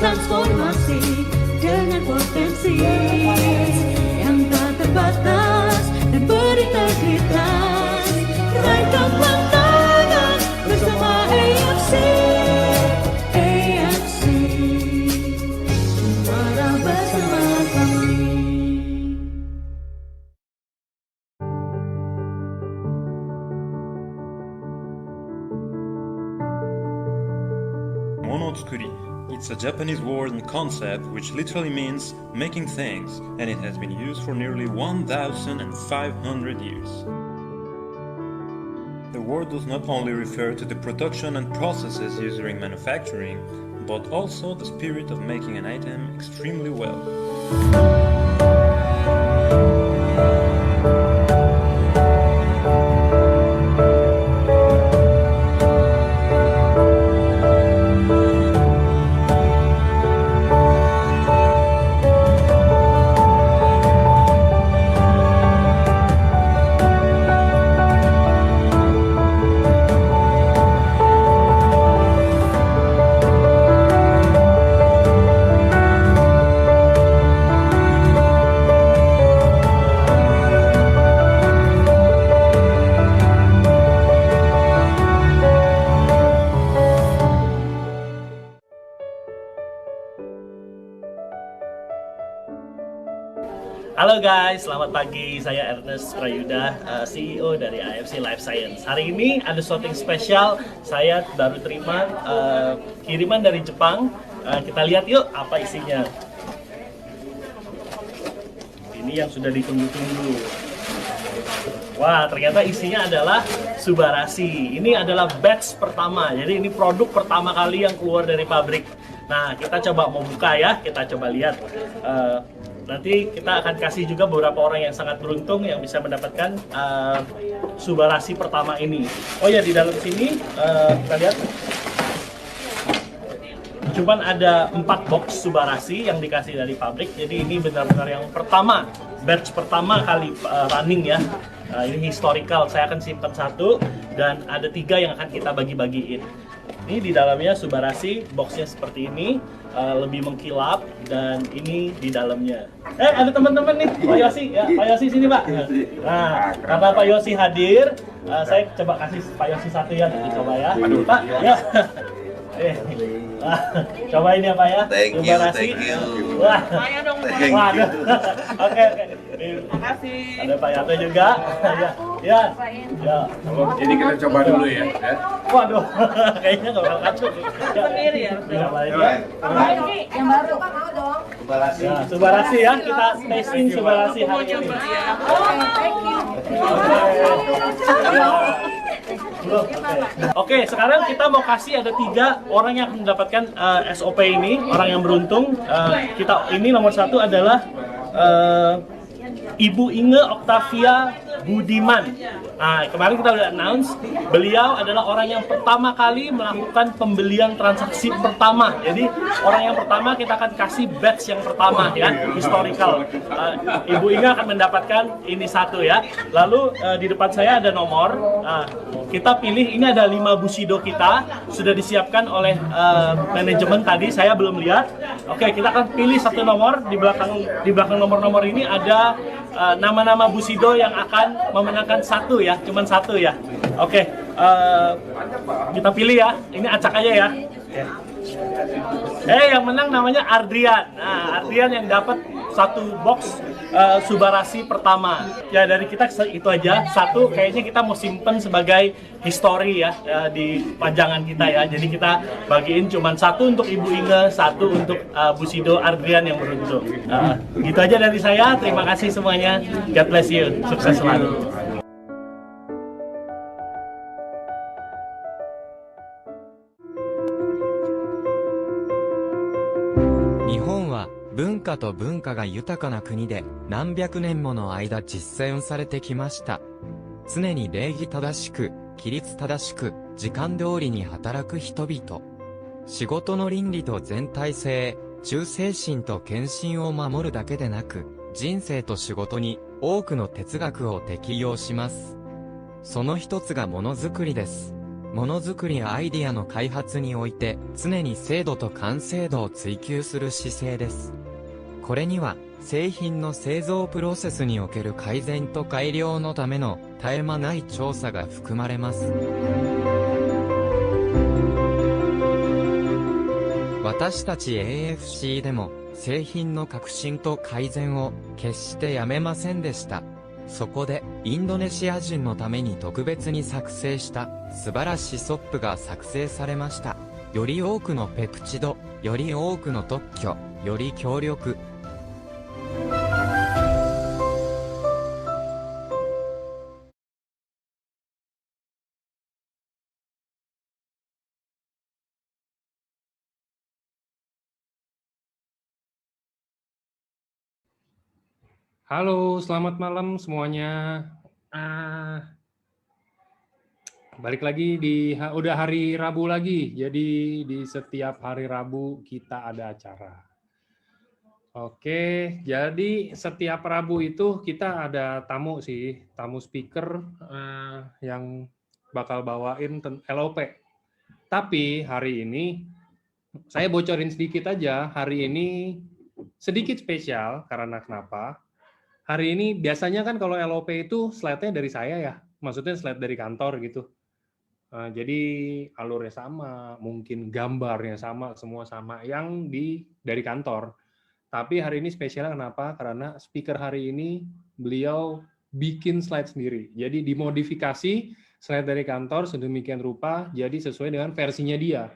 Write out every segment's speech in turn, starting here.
transformasi dengan potensi yang tak terbatas dan berintegritas. Raih kemenangan bersama AFC, AFC, marah bersama kami. Monotsukuri. It's a Japanese word and concept which literally means making things, and it has been used for nearly 1,500 years. The word does not only refer to the production and processes used during manufacturing, but also the spirit of making an item extremely well. Halo guys, selamat pagi. Saya Ernest Prayuda, CEO dari AFC Life Science. Hari ini ada sesuatu yang spesial. Saya baru terima kiriman dari Jepang. Kita lihat yuk apa isinya. Ini yang sudah ditunggu-tunggu. Wah, ternyata isinya adalah Subarashi. Ini adalah batch pertama. Jadi ini produk pertama kali yang keluar dari pabrik. Nah, kita coba mau buka ya. Kita coba lihat. Nanti kita akan kasih juga beberapa orang yang sangat beruntung yang bisa mendapatkan Subarashi pertama ini. Oh ya, di dalam sini kita lihat cuman ada 4 box Subarashi yang dikasih dari pabrik. Jadi ini benar-benar yang pertama, batch pertama kali running ya. Ini historical, saya akan simpan 1 dan ada 3 yang akan kita bagi-bagiin. Ini di dalamnya Subarashi, boxnya seperti ini, lebih mengkilap, dan ini di dalamnya. Ada teman-teman nih, Pak Yosi, ya, Pak Yosi sini Pak. Nah, karena Pak Yosi hadir, saya coba kasih Pak Yosi 1 ya, coba ya. Pak, ya. Coba ini ya Pak ya. Thank you. Wah, Thank waduh. you. Oke. Terima kasih. Ada Pak Yato juga. Ya. Jadi kita coba dulu ya. Waduh, kayaknya nggak bakal kacau. Sendiri ya? Cobain ya. Ini yang baru Pak mau dong. Ya, Subarashi ya, kita tasting Subarashi hari ini. Thank you. Oke, sekarang kita mau kasih ada 3 orang yang akan mendapatkan SOP ini, orang yang beruntung. Ini nomor 1 adalah Ibu Inge Octavia Budiman. Nah, kemarin kita udah announce, beliau adalah orang yang pertama kali melakukan pembelian transaksi pertama. Jadi, orang yang pertama kita akan kasih batch yang pertama ya, historical. Ibu Inge akan mendapatkan ini 1 ya. Lalu di depan saya ada nomor. Kita pilih, ini ada 5 Bushido kita, sudah disiapkan oleh manajemen tadi, saya belum lihat. Oke, kita akan pilih 1 nomor, di belakang nomor-nomor ini ada nama-nama Bushido yang akan memenangkan 1 ya, cuman 1 ya. Oke, kita pilih ya, ini acak aja ya. Yang menang namanya Ardrian. Nah, Ardrian yang dapat 1 box Subarashi pertama. Ya, dari kita itu aja. 1 kayaknya kita mau simpen sebagai history ya, di pajangan kita ya. Jadi kita bagiin cuman 1 untuk Ibu Inge, 1 untuk Bushido Ardrian yang beruntung. Gitu aja dari saya. Terima kasih semuanya. God bless you. Sukses selalu. 日本は文化と文化が豊かな国で何百年もの間実践されてきました。常に礼儀正しく、規律正しく、時間通りに働く人々。仕事の倫理と全体性、忠誠心と献身を守るだけでなく、人生と仕事に多くの哲学を適用します。その一つがものづくりです。ものづくりやアイディアの開発において常に精度と完成度を追求する姿勢です。これには製品の製造プロセスにおける改善と改良のための絶え間ない調査が含まれます。私たち AFC でも製品の革新と改善を決してやめませんでした。そこでインドネシア人のために特別に作成した素晴らしいソップが作成されました。より多くのペプチド、より多くの特許、より強力。Halo, selamat malam semuanya. Ah, balik lagi udah hari Rabu lagi. Jadi di setiap hari Rabu kita ada acara. Oke, jadi setiap Rabu itu kita ada tamu sih, tamu speaker yang bakal bawain LOP. Tapi hari ini saya bocorin sedikit aja. Hari ini sedikit spesial karena kenapa? Hari ini biasanya kan kalau LOP itu slide-nya dari saya ya, maksudnya slide dari kantor gitu. Jadi alurnya sama, mungkin gambarnya sama, semua sama yang dari kantor. Tapi hari ini spesialnya kenapa? Karena speaker hari ini beliau bikin slide sendiri. Jadi dimodifikasi slide dari kantor sedemikian rupa, jadi sesuai dengan versinya dia.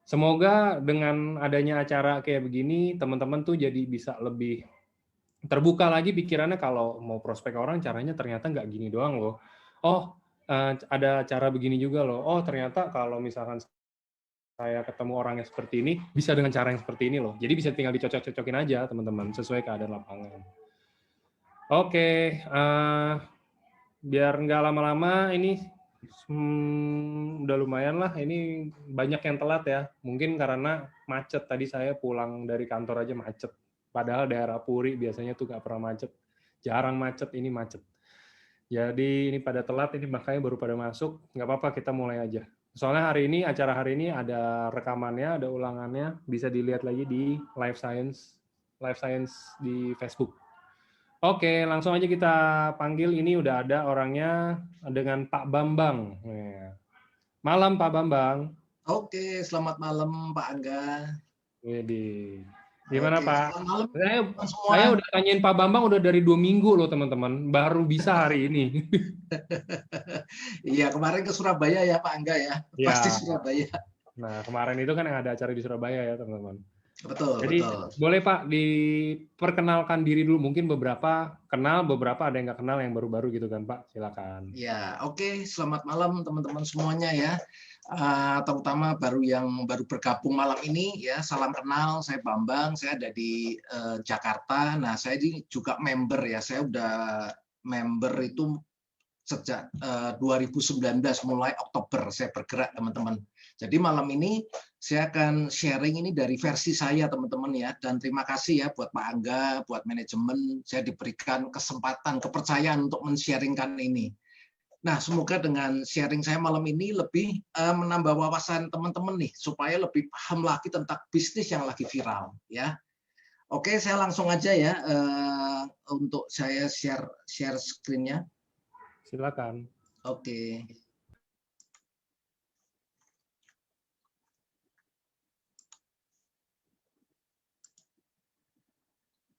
Semoga dengan adanya acara kayak begini, teman-teman tuh jadi bisa lebih terbuka lagi pikirannya kalau mau prospek orang caranya ternyata nggak gini doang loh. Oh, ada cara begini juga loh. Oh, ternyata kalau misalkan saya ketemu orang yang seperti ini, bisa dengan cara yang seperti ini loh. Jadi bisa tinggal dicocok-cocokin aja, teman-teman, sesuai keadaan lapangan. Oke, biar nggak lama-lama, ini udah lumayan lah. Ini banyak yang telat ya. Mungkin karena macet. Tadi saya pulang dari kantor aja macet. Padahal daerah Puri biasanya tuh nggak pernah macet. Jarang macet, ini macet. Jadi ini pada telat, ini makanya baru pada masuk. Nggak apa-apa, kita mulai aja. Soalnya acara hari ini ada rekamannya, ada ulangannya. Bisa dilihat lagi di Life Science di Facebook. Oke, langsung aja kita panggil. Ini udah ada orangnya dengan Pak Bambang. Malam Pak Bambang. Oke, selamat malam Pak Angga. Widih. Gimana Oke, Pak? selamat malam Saya udah tanyain Pak Bambang udah dari 2 minggu loh teman-teman, baru bisa hari ini. Iya, kemarin ke Surabaya ya Pak Angga ya, Ya. pasti Surabaya. Nah kemarin itu kan yang ada acara di Surabaya ya teman-teman. Betul, Jadi betul. boleh Pak diperkenalkan diri dulu, mungkin beberapa kenal, beberapa ada yang nggak kenal yang baru-baru gitu kan Pak, silakan. Ya, oke, selamat malam teman-teman semuanya ya. Terutama yang baru bergabung malam ini ya, salam kenal, saya Bambang, saya ada di Jakarta. Nah, saya ini juga member ya, saya udah member itu sejak 2019 mulai Oktober saya bergerak teman-teman. Jadi malam ini saya akan sharing ini dari versi saya teman-teman ya, dan terima kasih ya buat Pak Angga, buat manajemen, saya diberikan kesempatan, kepercayaan untuk men-sharingkan ini. Nah, semoga dengan sharing saya malam ini lebih menambah wawasan teman-teman nih, supaya lebih paham lagi tentang bisnis yang lagi viral ya. Oke, saya langsung aja ya untuk saya share screen-nya. Silakan. Oke.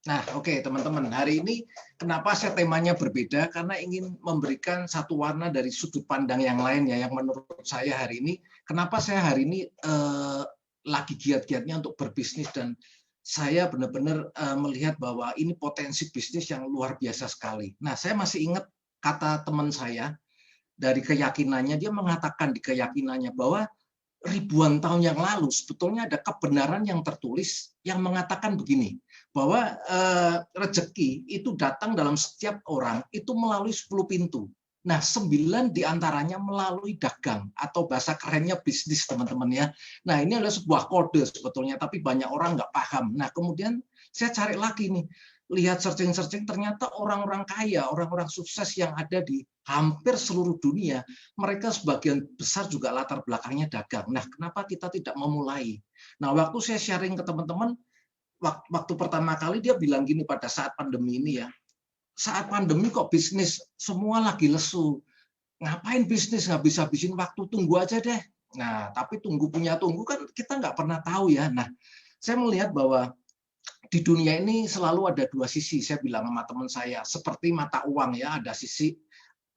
Nah, oke teman-teman, hari ini kenapa saya temanya berbeda? Karena ingin memberikan satu warna dari sudut pandang yang lain ya, yang menurut saya hari ini, kenapa saya hari ini lagi giat-giatnya untuk berbisnis, dan saya benar-benar melihat bahwa ini potensi bisnis yang luar biasa sekali. Nah, saya masih ingat kata teman saya dari keyakinannya, dia mengatakan di keyakinannya bahwa ribuan tahun yang lalu sebetulnya ada kebenaran yang tertulis yang mengatakan begini, bahwa rezeki itu datang dalam setiap orang itu melalui 10 pintu. Nah, 9 diantaranya melalui dagang atau bahasa kerennya bisnis teman-teman ya. Nah, ini adalah sebuah kode sebetulnya, tapi banyak orang nggak paham. Nah, kemudian saya cari lagi nih, lihat searching-searching ternyata orang-orang kaya, orang-orang sukses yang ada di hampir seluruh dunia, mereka sebagian besar juga latar belakangnya dagang. Nah, kenapa kita tidak memulai? Nah, waktu saya sharing ke teman-teman, waktu pertama kali dia bilang gini pada saat pandemi ini ya, saat pandemi kok bisnis semua lagi lesu. Ngapain bisnis habis-habisin waktu, tunggu aja deh. Nah, tapi tunggu kan kita nggak pernah tahu ya. Nah, saya melihat bahwa di dunia ini selalu ada dua sisi. Saya bilang sama teman saya, seperti mata uang ya, ada sisi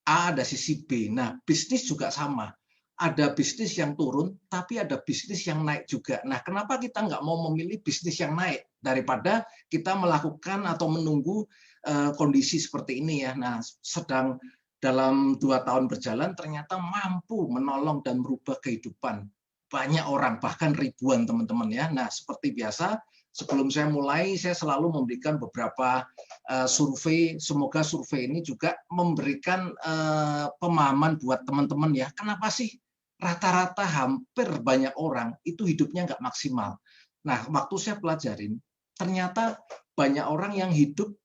A, ada sisi B. Nah, bisnis juga sama. Ada bisnis yang turun, tapi ada bisnis yang naik juga. Nah, kenapa kita nggak mau memilih bisnis yang naik daripada kita melakukan atau menunggu kondisi seperti ini ya. Nah, sedang dalam 2 tahun berjalan ternyata mampu menolong dan merubah kehidupan banyak orang, bahkan ribuan teman-teman ya. Nah, seperti biasa, sebelum saya mulai, saya selalu memberikan beberapa survei. Semoga survei ini juga memberikan pemahaman buat teman-teman ya. Kenapa sih rata-rata hampir banyak orang itu hidupnya nggak maksimal? Nah, waktu saya pelajarin, ternyata banyak orang yang hidup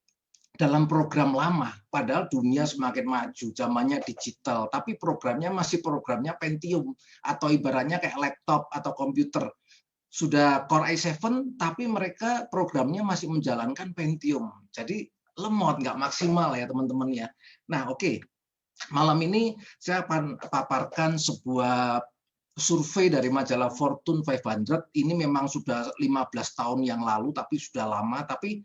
dalam program lama, padahal dunia semakin maju, zamannya digital, tapi programnya masih programnya Pentium, atau ibaratnya kayak laptop atau komputer. Sudah Core i7, tapi mereka programnya masih menjalankan Pentium. Jadi lemot, nggak maksimal ya teman-teman ya. Nah, oke. Malam ini saya akan paparkan sebuah survei dari majalah Fortune 500. Ini memang sudah 15 tahun yang lalu, tapi sudah lama. Tapi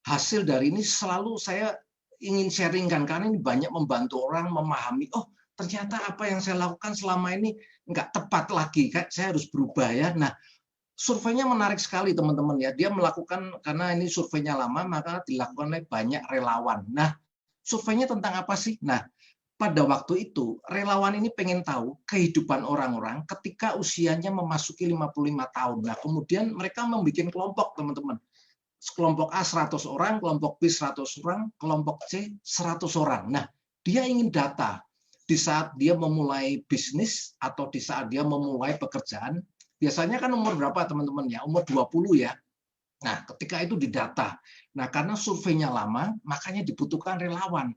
hasil dari ini selalu saya ingin sharingkan, karena ini banyak membantu orang memahami, oh ternyata apa yang saya lakukan selama ini nggak tepat lagi, saya harus berubah ya. Nah, surveinya menarik sekali teman-teman ya. Dia melakukan, karena ini surveinya lama, maka dilakukan oleh banyak relawan. Nah, surveinya tentang apa sih? Nah, pada waktu itu relawan ini pengen tahu kehidupan orang-orang ketika usianya memasuki 55 tahun. Nah, kemudian mereka membuat kelompok teman-teman. Kelompok A 100 orang, kelompok B 100 orang, kelompok C 100 orang. Nah, dia ingin data di saat dia memulai bisnis atau di saat dia memulai pekerjaan. Biasanya kan umur berapa teman-teman ya? Umur 20 ya. Nah, ketika itu didata. Nah, karena surveinya lama, makanya dibutuhkan relawan.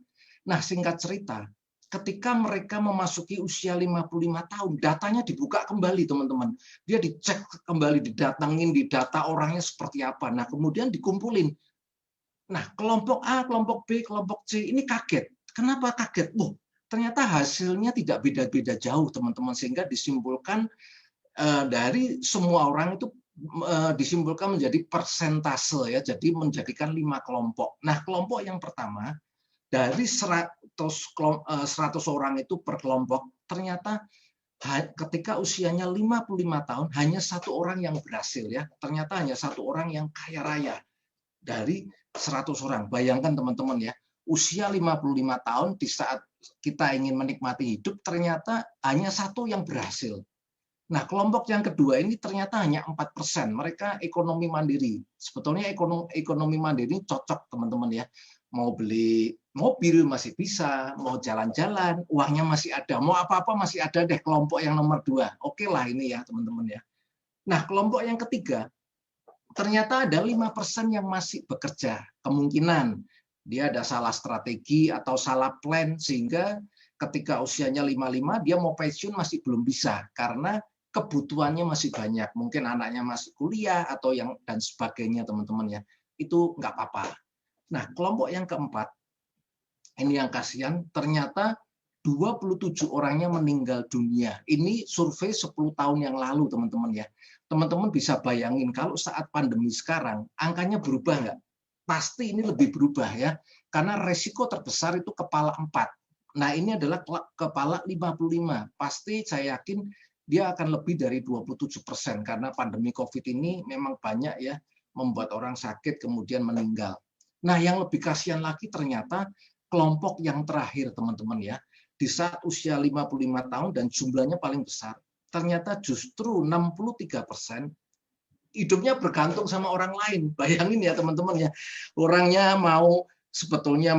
Nah, singkat cerita, ketika mereka memasuki usia 55 tahun, datanya dibuka kembali, teman-teman. Dia dicek kembali, didatangin, didata orangnya seperti apa. Nah, kemudian dikumpulin. Nah, kelompok A, kelompok B, kelompok C ini kaget. Kenapa kaget? Ternyata hasilnya tidak beda-beda jauh, teman-teman. Sehingga disimpulkan dari semua orang itu disimpulkan menjadi persentase ya. Jadi menjadikan 5 kelompok. Nah, kelompok yang pertama, dari 100 orang itu per kelompok, ternyata ketika usianya 55 tahun, hanya 1 orang yang berhasil ya. Ternyata hanya 1 orang yang kaya raya dari 100 orang. Bayangkan teman-teman ya, usia 55 tahun di saat kita ingin menikmati hidup, ternyata hanya 1 yang berhasil. Nah, kelompok yang kedua ini ternyata hanya 4%. Mereka ekonomi mandiri. Sebetulnya ekonomi mandiri cocok teman-teman ya. Mau beli mobil masih bisa, mau jalan-jalan, uangnya masih ada, mau apa-apa masih ada deh. Kelompok yang nomor 2, oke lah ini ya teman-teman ya. Nah, kelompok yang ketiga, ternyata ada 5% yang masih bekerja. Kemungkinan dia ada salah strategi atau salah plan, sehingga ketika usianya 55, dia mau pensiun masih belum bisa, karena kebutuhannya masih banyak. Mungkin anaknya masih kuliah, atau yang dan sebagainya teman-teman ya. Itu nggak apa-apa. Nah, kelompok yang keempat, ini yang kasihan, ternyata 27 orangnya meninggal dunia. Ini survei 10 tahun yang lalu, teman-teman ya. Teman-teman bisa bayangin kalau saat pandemi sekarang, angkanya berubah nggak? Pasti ini lebih berubah ya. Karena resiko terbesar itu kepala 4. Nah, ini adalah kepala 55. Pasti saya yakin dia akan lebih dari 27%, karena pandemi COVID ini memang banyak ya, membuat orang sakit kemudian meninggal. Nah, yang lebih kasihan lagi ternyata kelompok yang terakhir, teman-teman ya. Di saat usia 55 tahun dan jumlahnya paling besar, ternyata justru 63% hidupnya bergantung sama orang lain. Bayangin ya teman-teman ya. Orangnya sebetulnya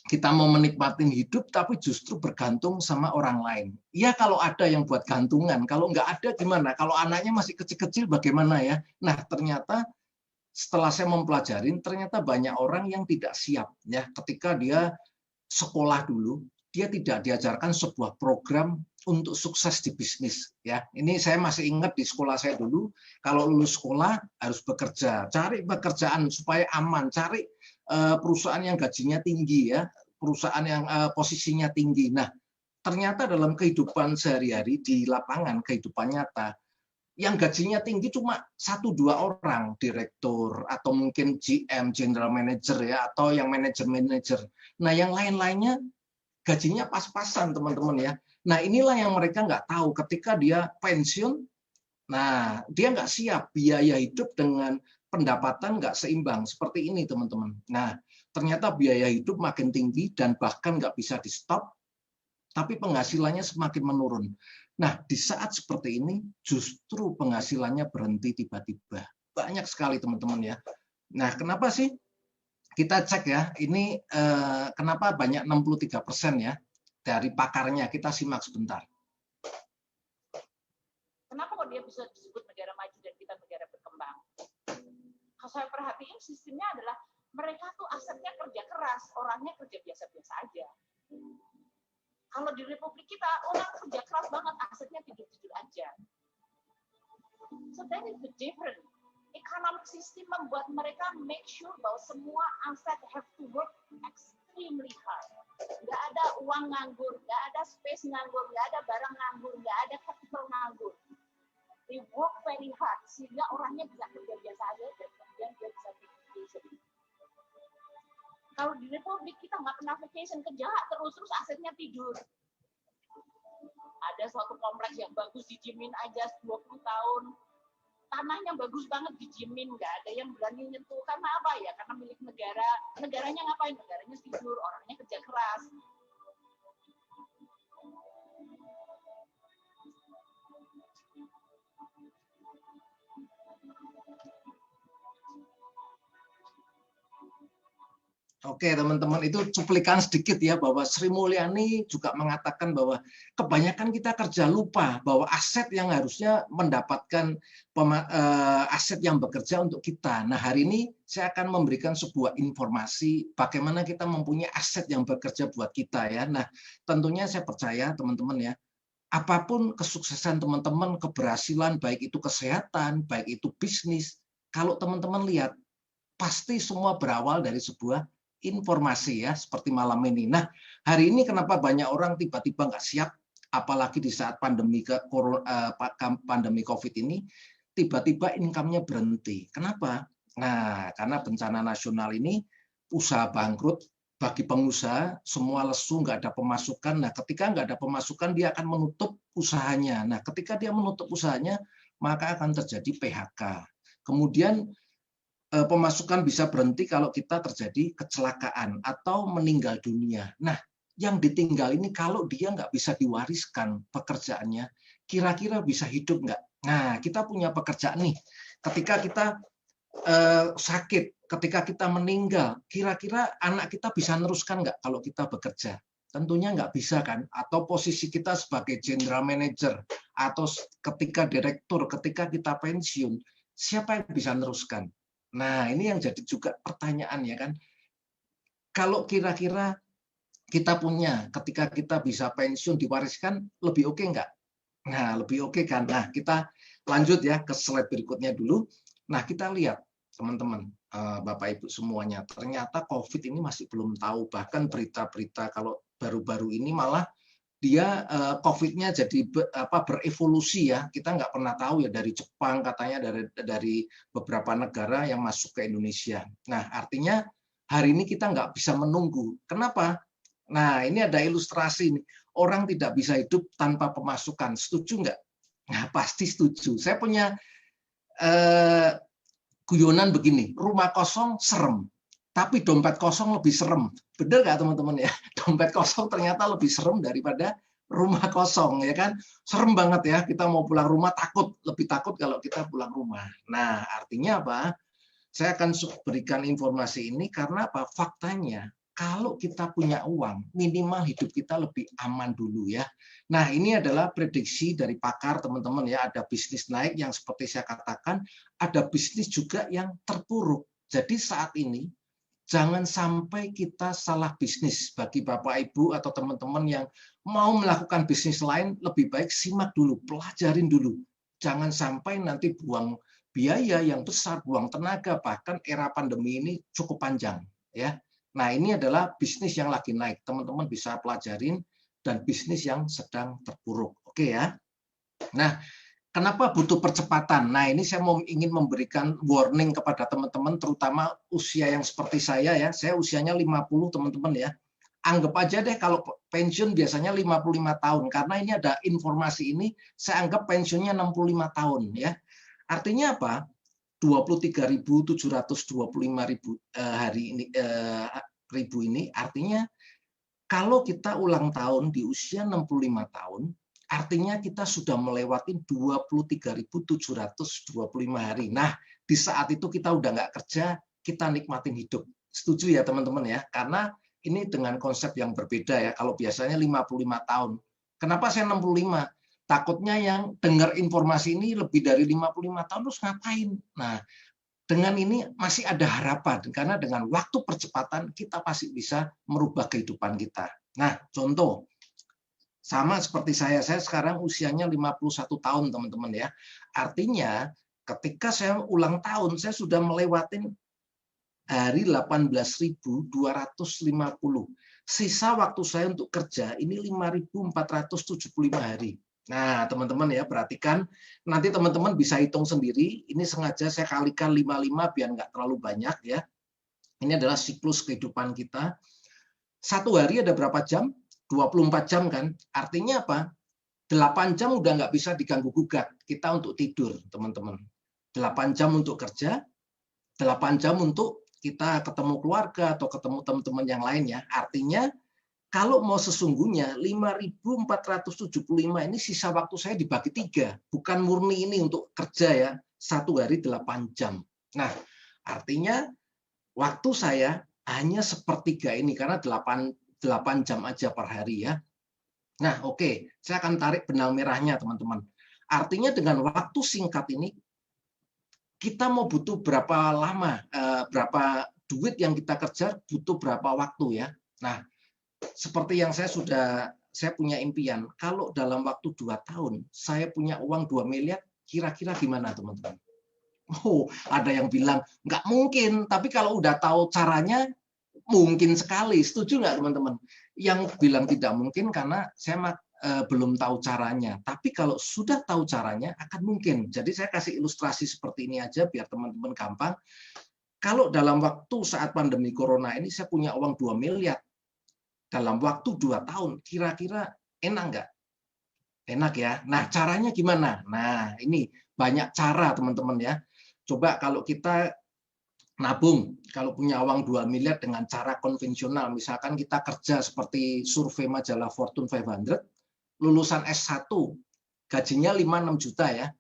kita mau menikmatin hidup, tapi justru bergantung sama orang lain. Ya kalau ada yang buat gantungan, kalau nggak ada gimana? Kalau anaknya masih kecil-kecil bagaimana ya? Nah, ternyata setelah saya mempelajari, ternyata banyak orang yang tidak siap ya ketika dia sekolah dulu, dia tidak diajarkan sebuah program untuk sukses di bisnis ya. Ini saya masih ingat di sekolah saya dulu, kalau lulus sekolah harus bekerja, cari pekerjaan supaya aman, cari perusahaan yang gajinya tinggi ya, perusahaan yang posisinya tinggi. Nah, ternyata dalam kehidupan sehari-hari di lapangan, kehidupan nyata, yang gajinya tinggi cuma 1-2 orang, direktur atau mungkin GM, general manager ya, atau yang manajer-manajer. Nah, yang lain-lainnya gajinya pas-pasan teman-teman ya. Nah, inilah yang mereka nggak tahu ketika dia pensiun. Nah, dia nggak siap, biaya hidup dengan pendapatan nggak seimbang seperti ini teman-teman. Nah, ternyata biaya hidup makin tinggi dan bahkan nggak bisa di stop, tapi penghasilannya semakin menurun. Nah, di saat seperti ini justru penghasilannya berhenti tiba-tiba. Banyak sekali teman-teman ya. Nah, kenapa sih? Kita cek ya, ini kenapa banyak 63% ya dari pakarnya, kita simak sebentar. Kenapa kok dia bisa disebut negara maju dan kita negara berkembang? Kalau saya perhatiin sistemnya adalah mereka tuh asetnya kerja keras, orangnya kerja biasa-biasa aja. Kalau di Republik kita, orang kerja keras banget, asetnya tidur-tidur aja. So that is the difference. Economic system membuat mereka make sure bahwa semua aset have to work extremely hard. Nggak ada uang nganggur, nggak ada space nganggur, nggak ada barang nganggur, nggak ada capital nganggur. They work very hard sehingga orangnya bisa kerja biasa aja dan kemudian dia bisa vacation. Kalau di Republik kita nggak pernah vacation, kerja terus asetnya tidur. Ada suatu kompleks yang bagus dijamin aja 20 tahun. Tanahnya bagus banget dijamin, nggak ada yang berani nyentuh. Karena apa ya? Karena milik negara. Negaranya ngapain? Negaranya tidur, orangnya kerja keras. Oke teman-teman, itu cuplikan sedikit ya bahwa Sri Mulyani juga mengatakan bahwa kebanyakan kita kerja lupa bahwa aset yang harusnya mendapatkan aset yang bekerja untuk kita. Nah, hari ini saya akan memberikan sebuah informasi bagaimana kita mempunyai aset yang bekerja buat kita ya. Nah, tentunya saya percaya teman-teman ya, apapun kesuksesan teman-teman, keberhasilan baik itu kesehatan, baik itu bisnis, kalau teman-teman lihat pasti semua berawal dari sebuah informasi ya, seperti malam ini. Nah, hari ini kenapa banyak orang tiba-tiba nggak siap, apalagi di saat pandemi COVID ini, tiba-tiba income-nya berhenti. Kenapa? Nah, karena bencana nasional ini, usaha bangkrut, bagi pengusaha, semua lesu, nggak ada pemasukan. Nah, ketika nggak ada pemasukan, dia akan menutup usahanya. Nah, ketika dia menutup usahanya, maka akan terjadi PHK. Kemudian, pemasukan bisa berhenti kalau kita terjadi kecelakaan atau meninggal dunia. Nah, yang ditinggal ini kalau dia nggak bisa diwariskan pekerjaannya, kira-kira bisa hidup nggak? Nah, kita punya pekerjaan nih. Ketika kita sakit, ketika kita meninggal, kira-kira anak kita bisa neruskan nggak kalau kita bekerja? Tentunya nggak bisa kan? Atau posisi kita sebagai general manager, atau ketika direktur, ketika kita pensiun, siapa yang bisa neruskan? Nah, ini yang jadi juga pertanyaan ya kan. Kalau kira-kira kita punya, ketika kita bisa pensiun diwariskan, lebih oke nggak? Nah, lebih oke kan. Nah, kita lanjut ya ke slide berikutnya dulu. Nah, kita lihat teman-teman, Bapak Ibu semuanya, ternyata COVID ini masih belum tahu. Bahkan berita-berita kalau baru-baru ini malah dia COVID-nya jadi berevolusi ya. Kita nggak pernah tahu ya, dari Jepang katanya, dari beberapa negara yang masuk ke Indonesia. Nah, artinya hari ini kita nggak bisa menunggu. Kenapa? Nah, ini ada ilustrasi nih. Orang tidak bisa hidup tanpa pemasukan. Setuju nggak? Nah, pasti setuju. Saya punya guyonan begini, rumah kosong serem, tapi dompet kosong lebih serem. Bener nggak teman-teman ya? Dompet kosong ternyata lebih serem daripada rumah kosong ya kan? Serem banget ya, kita mau pulang rumah takut, lebih takut kalau kita pulang rumah. Nah, artinya apa? Saya akan berikan informasi ini karena apa? Faktanya kalau kita punya uang, minimal hidup kita lebih aman dulu ya. Nah, ini adalah prediksi dari pakar teman-teman ya. Ada bisnis naik yang seperti saya katakan, ada bisnis juga yang terpuruk. Jadi saat ini jangan sampai kita salah bisnis. Bagi Bapak Ibu atau teman-teman yang mau melakukan bisnis lain, lebih baik simak dulu, pelajarin dulu. Jangan sampai nanti buang biaya yang besar, buang tenaga, bahkan era pandemi ini cukup panjang ya. Nah, ini adalah bisnis yang lagi naik. Teman-teman bisa pelajarin, dan bisnis yang sedang terpuruk. Oke ya. Nah, kenapa butuh percepatan? Nah, ini saya ingin memberikan warning kepada teman-teman, terutama usia yang seperti saya ya. Saya usianya 50 teman-teman ya. Anggap aja deh kalau pensiun biasanya 55 tahun. Karena ini ada informasi ini, saya anggap pensiunnya 65 tahun ya. Artinya apa? 23.725 hari ini ribu ini artinya kalau kita ulang tahun di usia 65 tahun, artinya kita sudah melewati 23.725 hari. Nah, di saat itu kita udah nggak kerja, kita nikmatin hidup. Setuju ya teman-teman ya? Karena ini dengan konsep yang berbeda ya. Kalau biasanya 55 tahun. Kenapa saya 65? Takutnya yang dengar informasi ini lebih dari 55 tahun terus ngapain? Nah, dengan ini masih ada harapan karena dengan waktu percepatan kita pasti bisa merubah kehidupan kita. Nah, contoh sama seperti saya sekarang usianya 51 tahun teman-teman ya. Artinya ketika saya ulang tahun saya sudah melewatin hari 18.250. Sisa waktu saya untuk kerja ini 5.475 hari. Nah, teman-teman ya, perhatikan. Nanti teman-teman bisa hitung sendiri. Ini sengaja saya kalikan 55 biar nggak terlalu banyak ya. Ini adalah siklus kehidupan kita. Satu hari ada berapa jam? 24 jam kan? Artinya apa? 8 jam udah nggak bisa diganggu-gugat. Kita untuk tidur, teman-teman. 8 jam untuk kerja, 8 jam untuk kita ketemu keluarga atau ketemu teman-teman yang lain ya. Artinya kalau mau sesungguhnya 5.475 ini sisa waktu saya dibagi 3, bukan murni ini untuk kerja ya, satu hari 8 jam. Nah, artinya waktu saya hanya sepertiga ini karena 8 jam aja per hari ya. Nah, oke, saya akan tarik benang merahnya teman-teman. Artinya dengan waktu singkat ini kita mau butuh berapa lama, berapa duit yang kita kerja butuh berapa waktu ya. Nah, seperti yang saya punya impian, kalau dalam waktu 2 tahun saya punya uang 2 miliar, kira-kira gimana teman-teman? Oh, ada yang bilang nggak mungkin, tapi kalau udah tahu caranya mungkin sekali. Setuju nggak teman-teman? Yang bilang tidak mungkin karena saya belum tahu caranya. Tapi kalau sudah tahu caranya akan mungkin. Jadi saya kasih ilustrasi seperti ini aja biar teman-teman gampang. Kalau dalam waktu saat pandemi corona ini saya punya uang 2 miliar, dalam waktu 2 tahun, kira-kira enak nggak? Enak ya. Nah, caranya gimana? Nah, ini banyak cara teman-teman ya. Coba kalau kita nabung, kalau punya uang 2 miliar dengan cara konvensional, misalkan kita kerja seperti survei majalah Fortune 500, lulusan S1, gajinya 5-6 juta ya.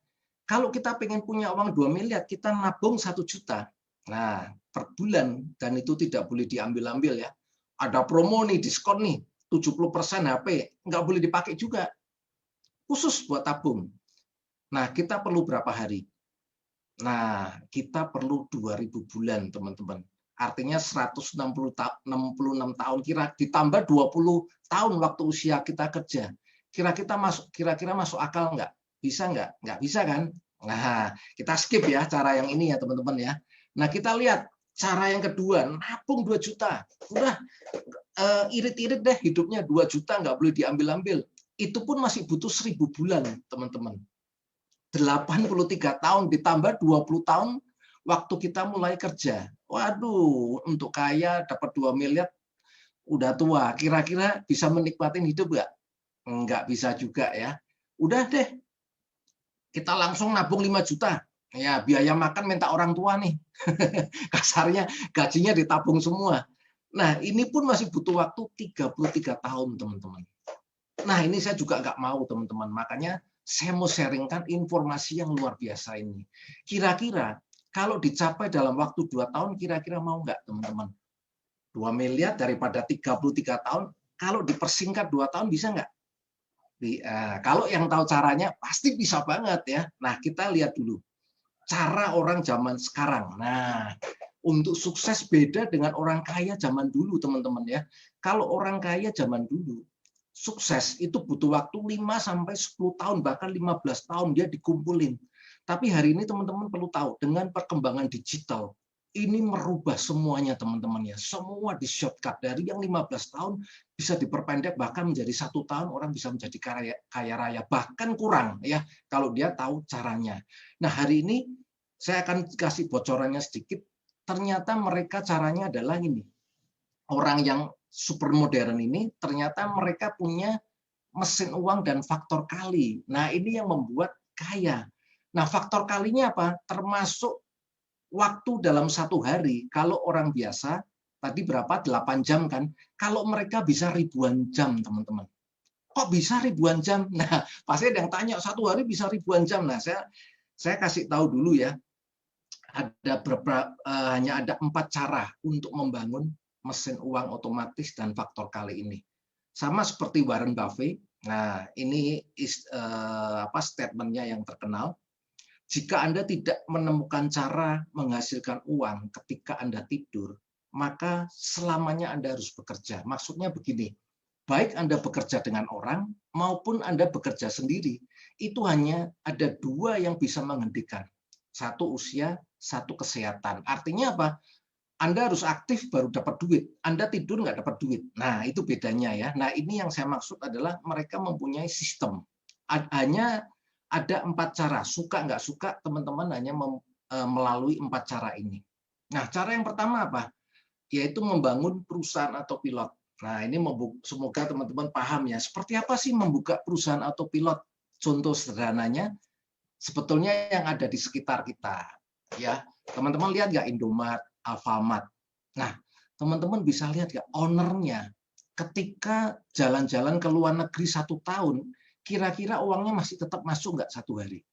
Kalau kita pengen punya uang 2 miliar, kita nabung 1 juta. Nah, per bulan, dan itu tidak boleh diambil-ambil ya. Ada promo nih, diskon nih, 70% HP, nggak boleh dipakai juga. Khusus buat tabung. Nah, kita perlu berapa hari? Nah, kita perlu 2.000 bulan, teman-teman. Artinya 166 tahun, ditambah 20 tahun waktu usia kita kerja. Kira-kira masuk akal nggak? Bisa nggak? Nggak bisa kan? Nah, kita skip ya cara yang ini ya, teman-teman ya. Nah, kita lihat cara yang kedua, nabung 2 juta. Udah irit-irit deh hidupnya 2 juta nggak boleh diambil-ambil. Itu pun masih butuh 1.000 bulan, teman-teman. 83 tahun ditambah 20 tahun waktu kita mulai kerja. Waduh, untuk kaya dapat 2 miliar udah tua. Kira-kira bisa menikmatin hidup nggak? Nggak bisa juga ya. Udah deh, kita langsung nabung 5 juta. Ya, biaya makan minta orang tua nih. Kasarnya gajinya ditabung semua. Nah, ini pun masih butuh waktu 33 tahun, teman-teman. Nah, ini saya juga nggak mau, teman-teman. Makanya saya mau sharingkan informasi yang luar biasa ini. Kira-kira kalau dicapai dalam waktu 2 tahun, kira-kira mau nggak, teman-teman? 2 miliar daripada 33 tahun, kalau dipersingkat 2 tahun bisa nggak? Kalau yang tahu caranya pasti bisa banget ya. Nah, kita lihat dulu cara orang zaman sekarang. Nah, untuk sukses beda dengan orang kaya zaman dulu, teman-teman ya. Kalau orang kaya zaman dulu, sukses itu butuh waktu 5 sampai 10 tahun, bahkan 15 tahun dia dikumpulin. Tapi hari ini teman-teman perlu tahu, dengan perkembangan digital, ini merubah semuanya teman-teman ya. Semua di shortcut, dari yang 15 tahun bisa diperpendek bahkan menjadi 1 tahun orang bisa menjadi kaya raya, bahkan kurang ya kalau dia tahu caranya. Nah, hari ini saya akan kasih bocorannya sedikit. Ternyata mereka caranya adalah ini. Orang yang super modern ini ternyata mereka punya mesin uang dan faktor kali. Nah, ini yang membuat kaya. Nah, faktor kalinya apa? Termasuk waktu dalam 1 hari. Kalau orang biasa tadi berapa? 8 jam kan? Kalau mereka bisa ribuan jam, teman-teman. Kok bisa ribuan jam? Nah, pasti ada yang tanya, 1 hari bisa ribuan jam. Nah, saya kasih tahu dulu ya. Ada hanya ada 4 cara untuk membangun mesin uang otomatis dan faktor kali ini. Sama seperti Warren Buffett. Nah, ini statementnya yang terkenal. Jika Anda tidak menemukan cara menghasilkan uang ketika Anda tidur, maka selamanya Anda harus bekerja. Maksudnya begini, baik Anda bekerja dengan orang maupun Anda bekerja sendiri, itu hanya ada 2 yang bisa menghentikan. 1 usia, 1 kesehatan. Artinya apa? Anda harus aktif baru dapat duit. Anda tidur nggak dapat duit. Nah, itu bedanya ya. Nah, ini yang saya maksud adalah mereka mempunyai sistem. Hanya ada 4 cara. Suka nggak suka, teman-teman hanya melalui 4 cara ini. Nah, cara yang pertama apa? Yaitu membangun perusahaan atau pilot. Nah, ini semoga teman-teman paham ya. Seperti apa sih membuka perusahaan atau pilot? Contoh sederhananya, sebetulnya yang ada di sekitar kita. Ya, teman-teman lihat nggak Indomaret, Alfamart. Nah, teman-teman bisa lihat nggak ownernya ketika jalan-jalan ke luar negeri 1 tahun, kira-kira uangnya masih tetap masuk nggak 1 hari?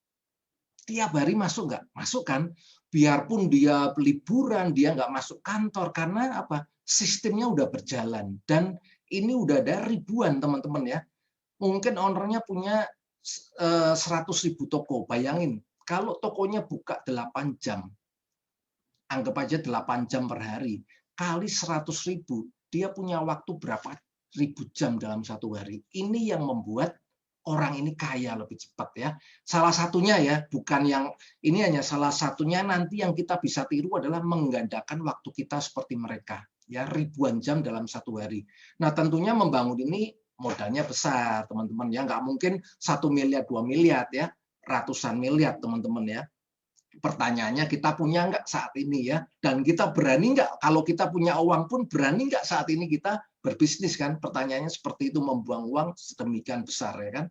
Tiap hari masuk nggak? Masuk kan? Biarpun dia liburan, dia nggak masuk kantor. Karena apa? Sistemnya udah berjalan. Dan ini udah ada ribuan, teman-teman ya. Mungkin ownernya punya 100.000 toko. Bayangin, kalau tokonya buka 8 jam, anggap aja 8 jam per hari, kali 100.000, dia punya waktu berapa ribu jam dalam 1 hari. Ini yang membuat orang ini kaya lebih cepat ya. Salah satunya ya, bukan yang ini, hanya salah satunya. Nanti yang kita bisa tiru adalah menggandakan waktu kita seperti mereka ya, ribuan jam dalam 1 hari. Nah, tentunya membangun ini modalnya besar, teman-teman ya. Nggak mungkin 1 miliar, 2 miliar ya, ratusan miliar, teman-teman ya. Pertanyaannya, kita punya nggak saat ini ya? Dan kita berani nggak? Kalau kita punya uang pun berani nggak saat ini kita berbisnis kan? Pertanyaannya seperti itu, membuang uang sedemikian besar ya kan?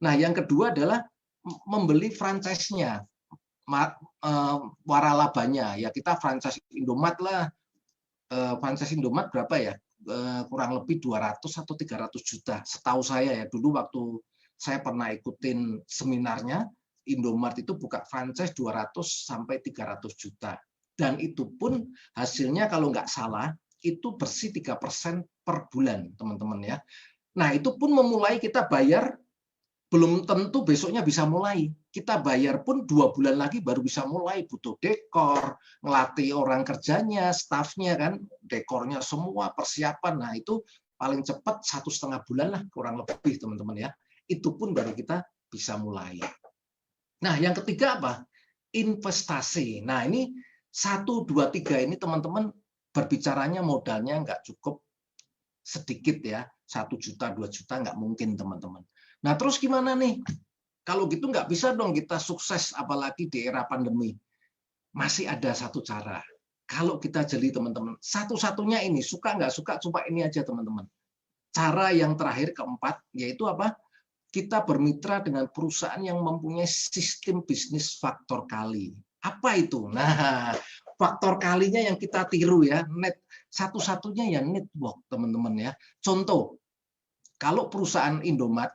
Nah, yang kedua adalah membeli franchise-nya, waralabanya ya. Kita franchise Indomaret lah, franchise Indomaret berapa ya? Kurang lebih 200 atau 300 juta. Setahu saya ya, dulu waktu saya pernah ikutin seminarnya, Indomaret itu buka franchise 200 sampai 300 juta. Dan itu pun hasilnya kalau nggak salah, itu bersih 3% per bulan, teman-teman ya. Nah, itu pun memulai kita bayar, belum tentu besoknya bisa mulai. Kita bayar pun 2 bulan lagi baru bisa mulai. Butuh dekor, ngelatih orang kerjanya, stafnya kan, dekornya semua, persiapan. Nah, itu paling cepat 1,5 bulan lah, kurang lebih, teman-teman ya. Itu pun baru kita bisa mulai. Nah, yang ketiga apa? Investasi. Nah, ini 1, 2, 3 ini teman-teman berbicaranya modalnya nggak cukup sedikit ya. 1 juta, 2 juta nggak mungkin, teman-teman. Nah, terus gimana nih? Kalau gitu nggak bisa dong kita sukses, apalagi di era pandemi. Masih ada 1 cara. Kalau kita jeli, teman-teman, satu-satunya ini, suka nggak suka, coba ini aja, teman-teman. Cara yang terakhir, keempat, yaitu apa? Kita bermitra dengan perusahaan yang mempunyai sistem bisnis faktor kali. Apa itu? Nah, faktor kalinya yang kita tiru ya. Satu-satunya ya network, teman-teman ya. Contoh, kalau perusahaan Indomaret,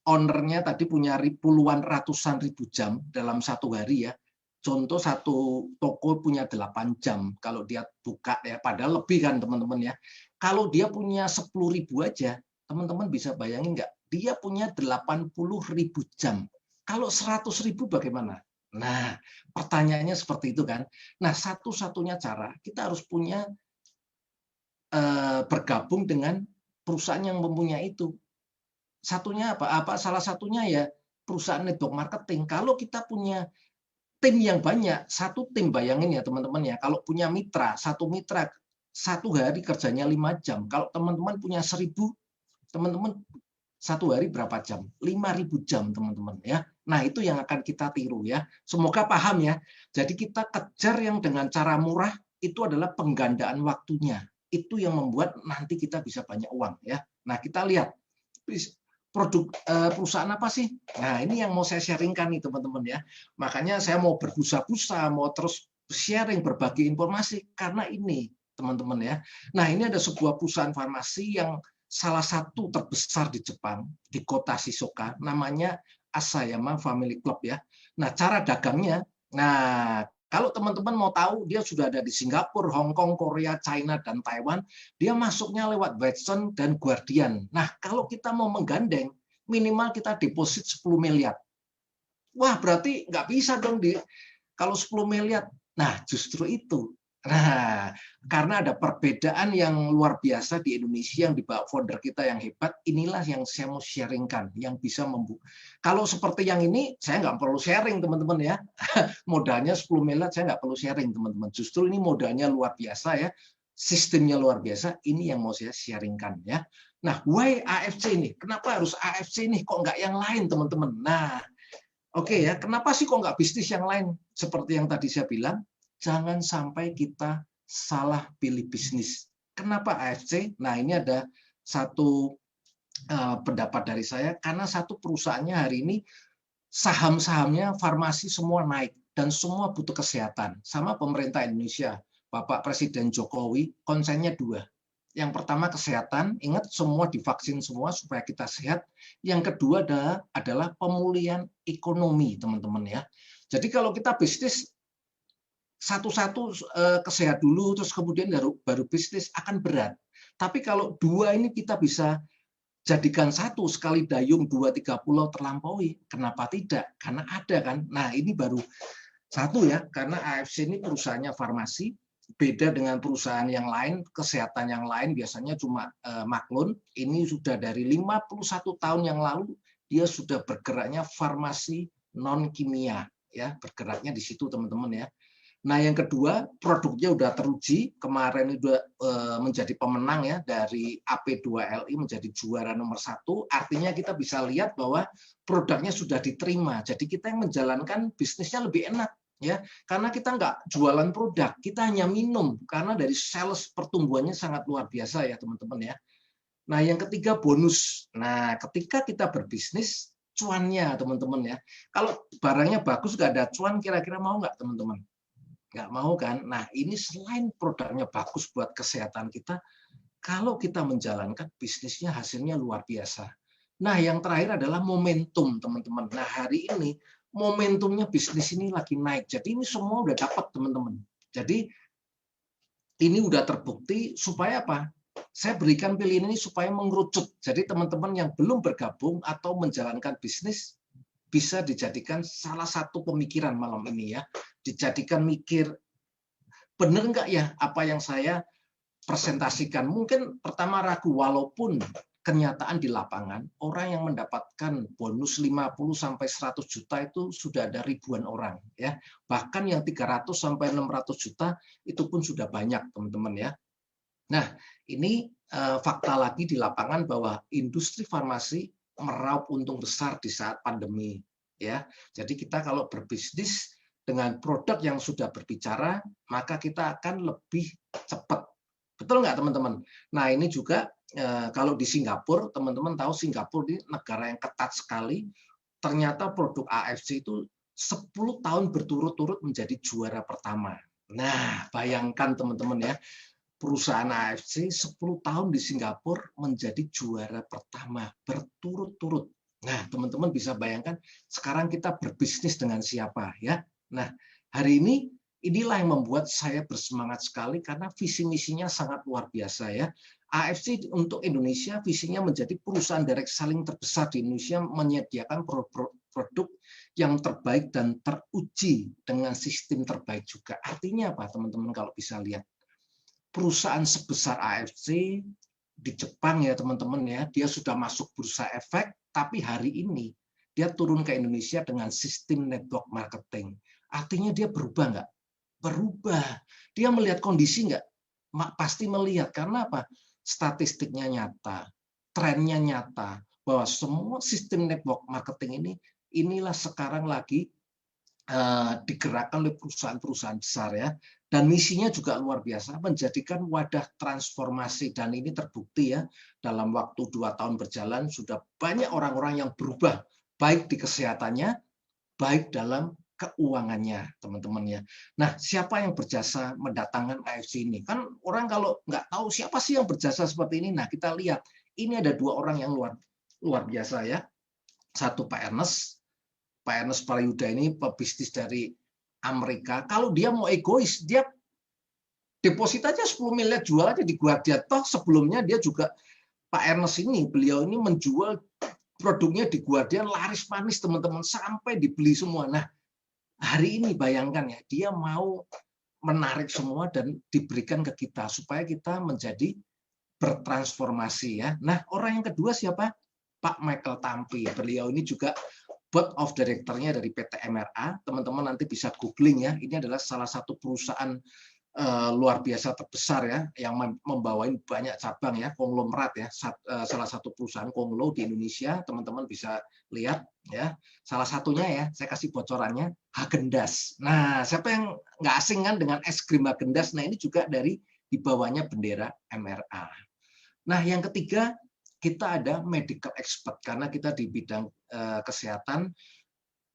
ownernya tadi punya puluhan ratusan ribu jam dalam 1 hari ya. contoh satu toko punya 8 jam kalau dia buka ya, padahal lebih kan teman-teman ya. Kalau dia punya 10.000 aja, teman-teman bisa bayangin nggak? Dia punya 80.000 jam. Kalau 100.000 bagaimana? Nah, pertanyaannya seperti itu kan. Nah, satu-satunya cara kita harus punya bergabung dengan perusahaan yang mempunyai itu. Satunya apa? Salah satunya ya perusahaan network marketing. Kalau kita punya tim yang banyak, satu tim bayangin ya teman-teman ya, kalau punya mitra, satu mitra satu hari kerjanya 5 jam. Kalau teman-teman punya 1.000, teman-teman satu hari berapa jam? 5.000 jam teman-teman ya. Nah itu yang akan kita tiru ya. Semoga paham ya. Jadi kita kejar yang dengan cara murah itu adalah penggandaan waktunya. Itu yang membuat nanti kita bisa banyak uang ya. Nah kita lihat produk perusahaan apa sih? Nah ini yang mau saya sharingkan nih teman-teman ya. Makanya saya mau berbusa-busa, mau terus sharing berbagi informasi karena ini teman-teman ya. Nah ini ada sebuah perusahaan farmasi yang salah satu terbesar di Jepang, di kota Shizuoka, namanya Asayama Family Club ya. Nah cara dagangnya, nah kalau teman-teman mau tahu, dia sudah ada di Singapura, Hong Kong, Korea, China, dan Taiwan. Dia masuknya lewat Watson dan Guardian. Nah, kalau kita mau menggandeng, minimal kita deposit 10 miliar. Wah, berarti nggak bisa dong kalau 10 miliar. Nah, justru itu. Nah, karena ada perbedaan yang luar biasa di Indonesia yang dibawa founder kita yang hebat, inilah yang saya mau sharingkan, yang bisa membuka. Kalau seperti yang ini, saya nggak perlu sharing teman-teman ya. Modalnya 10 miliar, saya nggak perlu sharing teman-teman. Justru ini modalnya luar biasa ya, sistemnya luar biasa. Ini yang mau saya sharingkan ya. Nah, why AFC ini? Kenapa harus AFC ini? Kok nggak yang lain teman-teman? Nah, oke ya. Kenapa sih kok nggak bisnis yang lain? Seperti yang tadi saya bilang. Jangan sampai kita salah pilih bisnis. Kenapa AFC? Nah ini ada satu pendapat dari saya, karena satu perusahaannya hari ini saham-sahamnya farmasi semua naik, dan semua butuh kesehatan. Sama pemerintah Indonesia, Bapak Presiden Jokowi, konsennya dua. Yang pertama kesehatan, ingat semua divaksin semua supaya kita sehat. Yang kedua adalah pemulihan ekonomi teman-teman ya. Jadi kalau kita bisnis, satu-satu kesehat dulu, terus kemudian baru bisnis akan berat. Tapi kalau dua ini kita bisa jadikan satu, sekali dayung 2-3 pulau terlampaui. Kenapa tidak? Karena ada kan. Nah ini baru satu ya, karena AFC ini perusahaannya farmasi, beda dengan perusahaan yang lain, kesehatan yang lain biasanya cuma maklun. Ini sudah dari 51 tahun yang lalu, dia sudah bergeraknya farmasi non kimia, ya bergeraknya di situ teman-teman ya. Nah, yang kedua, produknya udah teruji, kemarin udah menjadi pemenang ya dari AP2LI menjadi juara nomor 1, artinya kita bisa lihat bahwa produknya sudah diterima. Jadi kita yang menjalankan bisnisnya lebih enak ya, karena kita nggak jualan produk, kita hanya minum karena dari sales pertumbuhannya sangat luar biasa ya teman-teman ya. Nah, yang ketiga bonus. Nah, ketika kita berbisnis, cuannya teman-teman ya. Kalau barangnya bagus nggak ada cuan, kira-kira mau nggak teman-teman? Nggak mau kan? Nah ini selain produknya bagus buat kesehatan kita, kalau kita menjalankan bisnisnya hasilnya luar biasa. Nah yang terakhir adalah momentum teman-teman. Nah hari ini momentumnya bisnis ini lagi naik. Jadi ini semua udah dapat teman-teman. Jadi ini udah terbukti supaya apa? Saya berikan pilihan ini supaya mengerucut. Jadi teman-teman yang belum bergabung atau menjalankan bisnis, bisa dijadikan salah satu pemikiran malam ini ya. Dijadikan mikir, benar nggak ya apa yang saya presentasikan. Mungkin pertama ragu, walaupun kenyataan di lapangan, orang yang mendapatkan bonus 50-100 juta itu sudah ada ribuan orang. Ya. Bahkan yang 300-600 juta itu pun sudah banyak teman-teman ya. Nah ini fakta lagi di lapangan bahwa industri farmasi meraup untung besar di saat pandemi ya. Jadi kita kalau berbisnis dengan produk yang sudah berbicara, maka kita akan lebih cepat. Betul nggak teman-teman? Nah ini juga kalau di Singapura, teman-teman tahu Singapura ini negara yang ketat sekali. Ternyata produk AFC itu 10 tahun berturut-turut menjadi juara pertama. Nah bayangkan teman-teman ya, perusahaan AFC 10 tahun di Singapura menjadi juara pertama berturut-turut. Nah, teman-teman bisa bayangkan sekarang kita berbisnis dengan siapa ya. Nah, hari ini inilah yang membuat saya bersemangat sekali karena visi misinya sangat luar biasa ya. AFC untuk Indonesia visinya menjadi perusahaan direct selling terbesar di Indonesia, menyediakan produk yang terbaik dan teruji dengan sistem terbaik juga. Artinya apa teman-teman kalau bisa lihat? Perusahaan sebesar AFC di Jepang ya teman-teman ya, dia sudah masuk bursa efek, tapi hari ini dia turun ke Indonesia dengan sistem network marketing. Artinya dia berubah nggak? Berubah. Dia melihat kondisi nggak? Pasti melihat. Karena apa? Statistiknya nyata, trennya nyata, bahwa semua sistem network marketing ini, inilah sekarang lagi digerakkan oleh perusahaan-perusahaan besar ya. Dan misinya juga luar biasa, menjadikan wadah transformasi. Dan ini terbukti ya, dalam waktu 2 tahun berjalan, sudah banyak orang-orang yang berubah, baik di kesehatannya, baik dalam keuangannya, teman-teman ya. Nah, siapa yang berjasa mendatangkan AFC ini? Kan orang kalau nggak tahu siapa sih yang berjasa seperti ini, nah kita lihat, ini ada 2 orang yang luar biasa ya. Satu Pak Ernest Parayuda ini pebisnis dari Amerika. Kalau dia mau egois, dia deposit aja 10 miliar, jual aja di Guardian. Toh sebelumnya dia juga, Pak Ernest ini, beliau ini menjual produknya di Guardian laris manis teman-teman, sampai dibeli semua. Nah, hari ini bayangkan ya, dia mau menarik semua dan diberikan ke kita supaya kita menjadi bertransformasi ya. Nah, orang yang kedua siapa? Pak Michael Tampi. Beliau ini juga board of director-nya dari PT MRA. Teman-teman nanti bisa googling ya. Ini adalah salah satu perusahaan luar biasa terbesar ya, yang membawain banyak cabang ya, konglomerat ya, salah satu perusahaan konglo di Indonesia, teman-teman bisa lihat ya. Salah satunya ya, saya kasih bocorannya, Häagen-Dazs. Nah, siapa yang nggak asing kan dengan es krim Häagen-Dazs? Nah, ini juga dari di bawahnya bendera MRA. Nah, yang ketiga, kita ada medical expert karena kita di bidang kesehatan.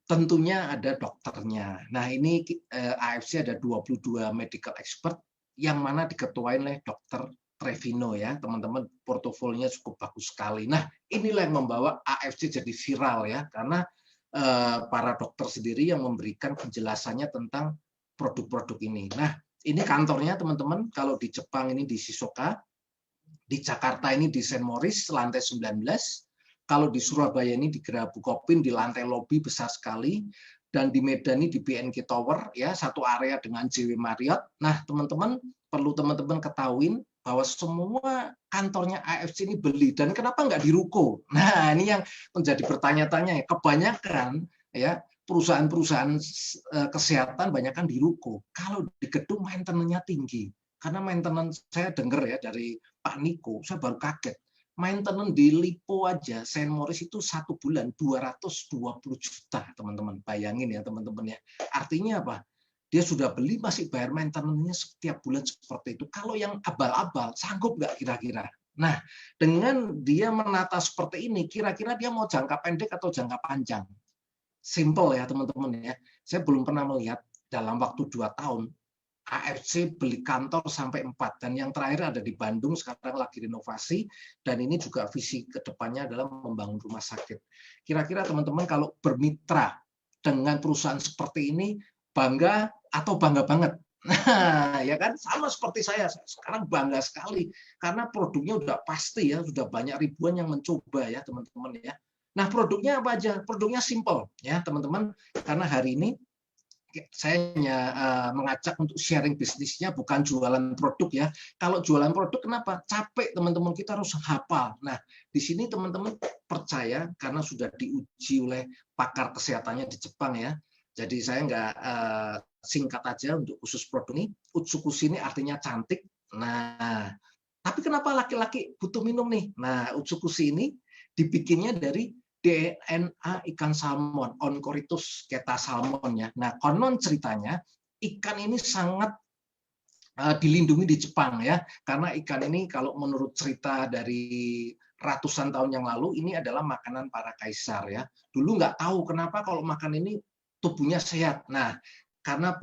Tentunya ada dokternya. Nah, ini AFC ada 22 medical expert yang mana diketuai oleh Dr. Trevino ya, teman-teman, portofolionya cukup bagus sekali. Nah, inilah yang membawa AFC jadi viral ya, karena para dokter sendiri yang memberikan penjelasannya tentang produk-produk ini. Nah, ini kantornya teman-teman, kalau di Jepang ini di Shizuoka, di Jakarta ini di St. Moritz lantai 19, kalau di Surabaya ini di Geraha Bukopin di lantai lobi besar sekali, dan di Medan ini di BNK Tower ya, satu area dengan JW Marriott. Nah, teman-teman perlu teman-teman ketahuin bahwa semua kantornya AFC ini beli, dan kenapa nggak di ruko? Nah, ini yang menjadi bertanya-tanya ya. Kebanyakan ya perusahaan-perusahaan kesehatan banyakkan di ruko. Kalau di gedung maintenance-nya tinggi. Karena maintenance saya dengar ya dari Pak Niko, saya baru kaget. Maintenance di Lipo aja, St. Moritz itu 1 bulan 220 juta, teman-teman. Bayangin ya, teman-teman ya. Artinya apa? Dia sudah beli, masih bayar maintenance-nya setiap bulan seperti itu. Kalau yang abal-abal, sanggup nggak kira-kira? Nah, dengan dia menata seperti ini, kira-kira dia mau jangka pendek atau jangka panjang? Simple ya, teman-teman ya. Saya belum pernah melihat dalam waktu 2 tahun, AFC beli kantor sampai 4, dan yang terakhir ada di Bandung sekarang lagi renovasi, dan ini juga visi kedepannya adalah membangun rumah sakit. Kira-kira teman-teman kalau bermitra dengan perusahaan seperti ini bangga atau bangga banget? Nah, ya kan sama seperti saya sekarang bangga sekali karena produknya udah pasti ya, sudah banyak ribuan yang mencoba ya teman-teman ya. Nah, produknya apa aja? Produknya simple ya teman-teman, karena hari ini saya hanya mengajak untuk sharing bisnisnya, bukan jualan produk ya. Kalau jualan produk kenapa? Capek teman-teman, kita harus hafal. Nah, di sini teman-teman percaya karena sudah diuji oleh pakar kesehatannya di Jepang ya. Jadi saya nggak singkat aja untuk khusus produk ini. Utsukushi ini artinya cantik. Nah, tapi kenapa laki-laki butuh minum nih? Nah, Utsukushi ini dibikinnya dari DNA ikan salmon, Oncorhynchus keta salmon ya. Nah, konon ceritanya ikan ini sangat dilindungi di Jepang ya, karena ikan ini kalau menurut cerita dari ratusan tahun yang lalu ini adalah makanan para kaisar ya. Dulu nggak tahu kenapa kalau makan ini tubuhnya sehat. Nah, karena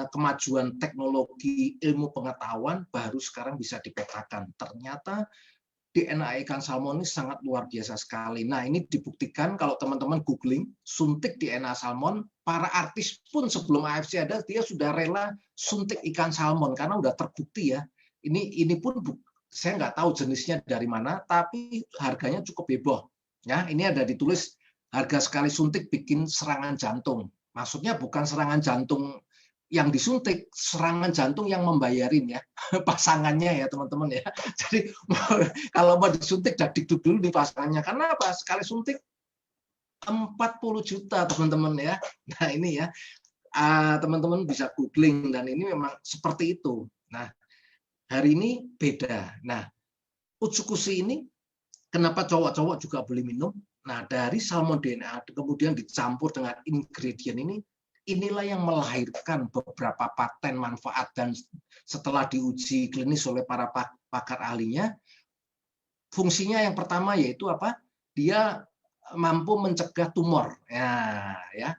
kemajuan teknologi ilmu pengetahuan baru sekarang bisa dipetakan. Ternyata DNA ikan salmon ini sangat luar biasa sekali. Nah, ini dibuktikan kalau teman-teman googling suntik DNA salmon, para artis pun sebelum AFC ada dia sudah rela suntik ikan salmon karena udah terbukti ya. Ini pun saya nggak tahu jenisnya dari mana, tapi harganya cukup heboh. Ya, ini ada ditulis harga sekali suntik bikin serangan jantung. Maksudnya bukan serangan jantung yang disuntik, serangan jantung yang membayarin ya pasangannya ya teman-teman ya. Jadi kalau mau disuntik dikduk dulu di pasangannya. Karena apa? Sekali suntik 40 juta teman-teman ya. Nah ini ya teman-teman bisa googling dan ini memang seperti itu. Nah hari ini beda. Nah Utsukushi ini kenapa cowok-cowok juga boleh minum? Nah dari salmon DNA kemudian dicampur dengan ingredient ini, inilah yang melahirkan beberapa paten manfaat dan setelah diuji klinis oleh para pakar ahlinya, fungsinya yang pertama yaitu apa? Dia mampu mencegah tumor. Ya.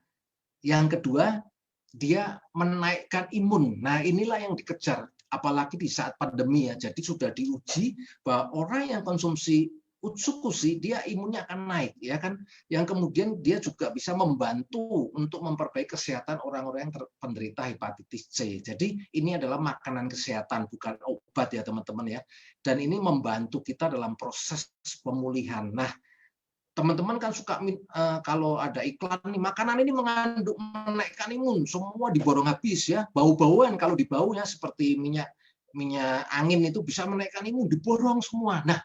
Yang kedua, dia menaikkan imun. Nah, inilah yang dikejar apalagi di saat pandemi ya. Jadi sudah diuji bahwa orang yang konsumsi Utsukushi dia imunnya akan naik ya kan, yang kemudian dia juga bisa membantu untuk memperbaiki kesehatan orang-orang yang penderita hepatitis C. Jadi ini adalah makanan kesehatan bukan obat ya teman-teman ya, dan ini membantu kita dalam proses pemulihan. Nah teman-teman kan suka kalau ada iklan nih makanan ini mengandung menaikkan imun, semua diborong habis ya, bau-bauan kalau dibau ya seperti minyak angin itu bisa menaikkan imun, diborong semua. Nah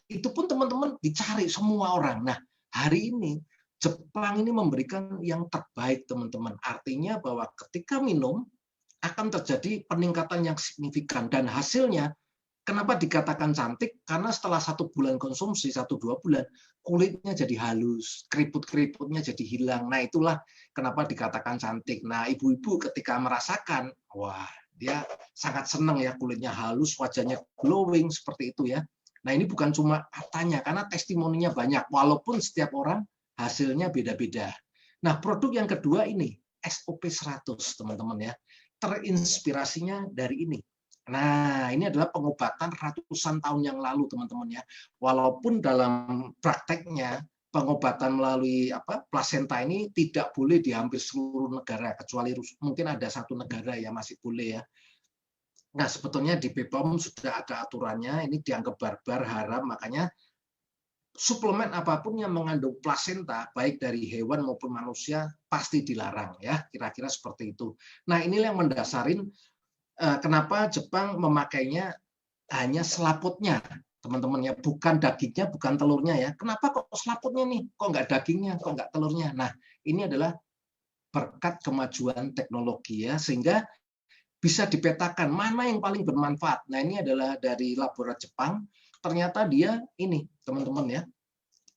itu pun teman-teman dicari semua orang. Nah, hari ini Jepang ini memberikan yang terbaik, teman-teman. Artinya bahwa ketika minum akan terjadi peningkatan yang signifikan dan hasilnya kenapa dikatakan cantik? Karena setelah 1 bulan konsumsi, 1-2 bulan, kulitnya jadi halus, keriput-keriputnya jadi hilang. Nah, itulah kenapa dikatakan cantik. Nah, ibu-ibu ketika merasakan, wah, dia sangat senang ya kulitnya halus, wajahnya glowing seperti itu ya. Nah ini bukan cuma katanya, karena testimoninya banyak, walaupun setiap orang hasilnya beda-beda. Nah produk yang kedua ini, SOP 100 teman-teman ya, terinspirasinya dari ini. Nah ini adalah pengobatan ratusan tahun yang lalu teman-teman ya, walaupun dalam prakteknya pengobatan melalui plasenta ini tidak boleh di hampir seluruh negara, kecuali mungkin ada 1 negara yang masih boleh ya. Nah, sebetulnya di BPOM sudah ada aturannya, ini dianggap barbar, haram, makanya suplemen apapun yang mengandung plasenta, baik dari hewan maupun manusia, pasti dilarang ya, kira-kira seperti itu. Nah, inilah yang mendasarin kenapa Jepang memakainya hanya selaputnya, teman-teman ya, bukan dagingnya, bukan telurnya ya. Kenapa kok selaputnya nih, kok nggak dagingnya, kok nggak telurnya? Nah, ini adalah berkat kemajuan teknologi ya, sehingga bisa dipetakan mana yang paling bermanfaat. Nah ini adalah dari laboratorium Jepang. Ternyata dia ini teman-teman ya,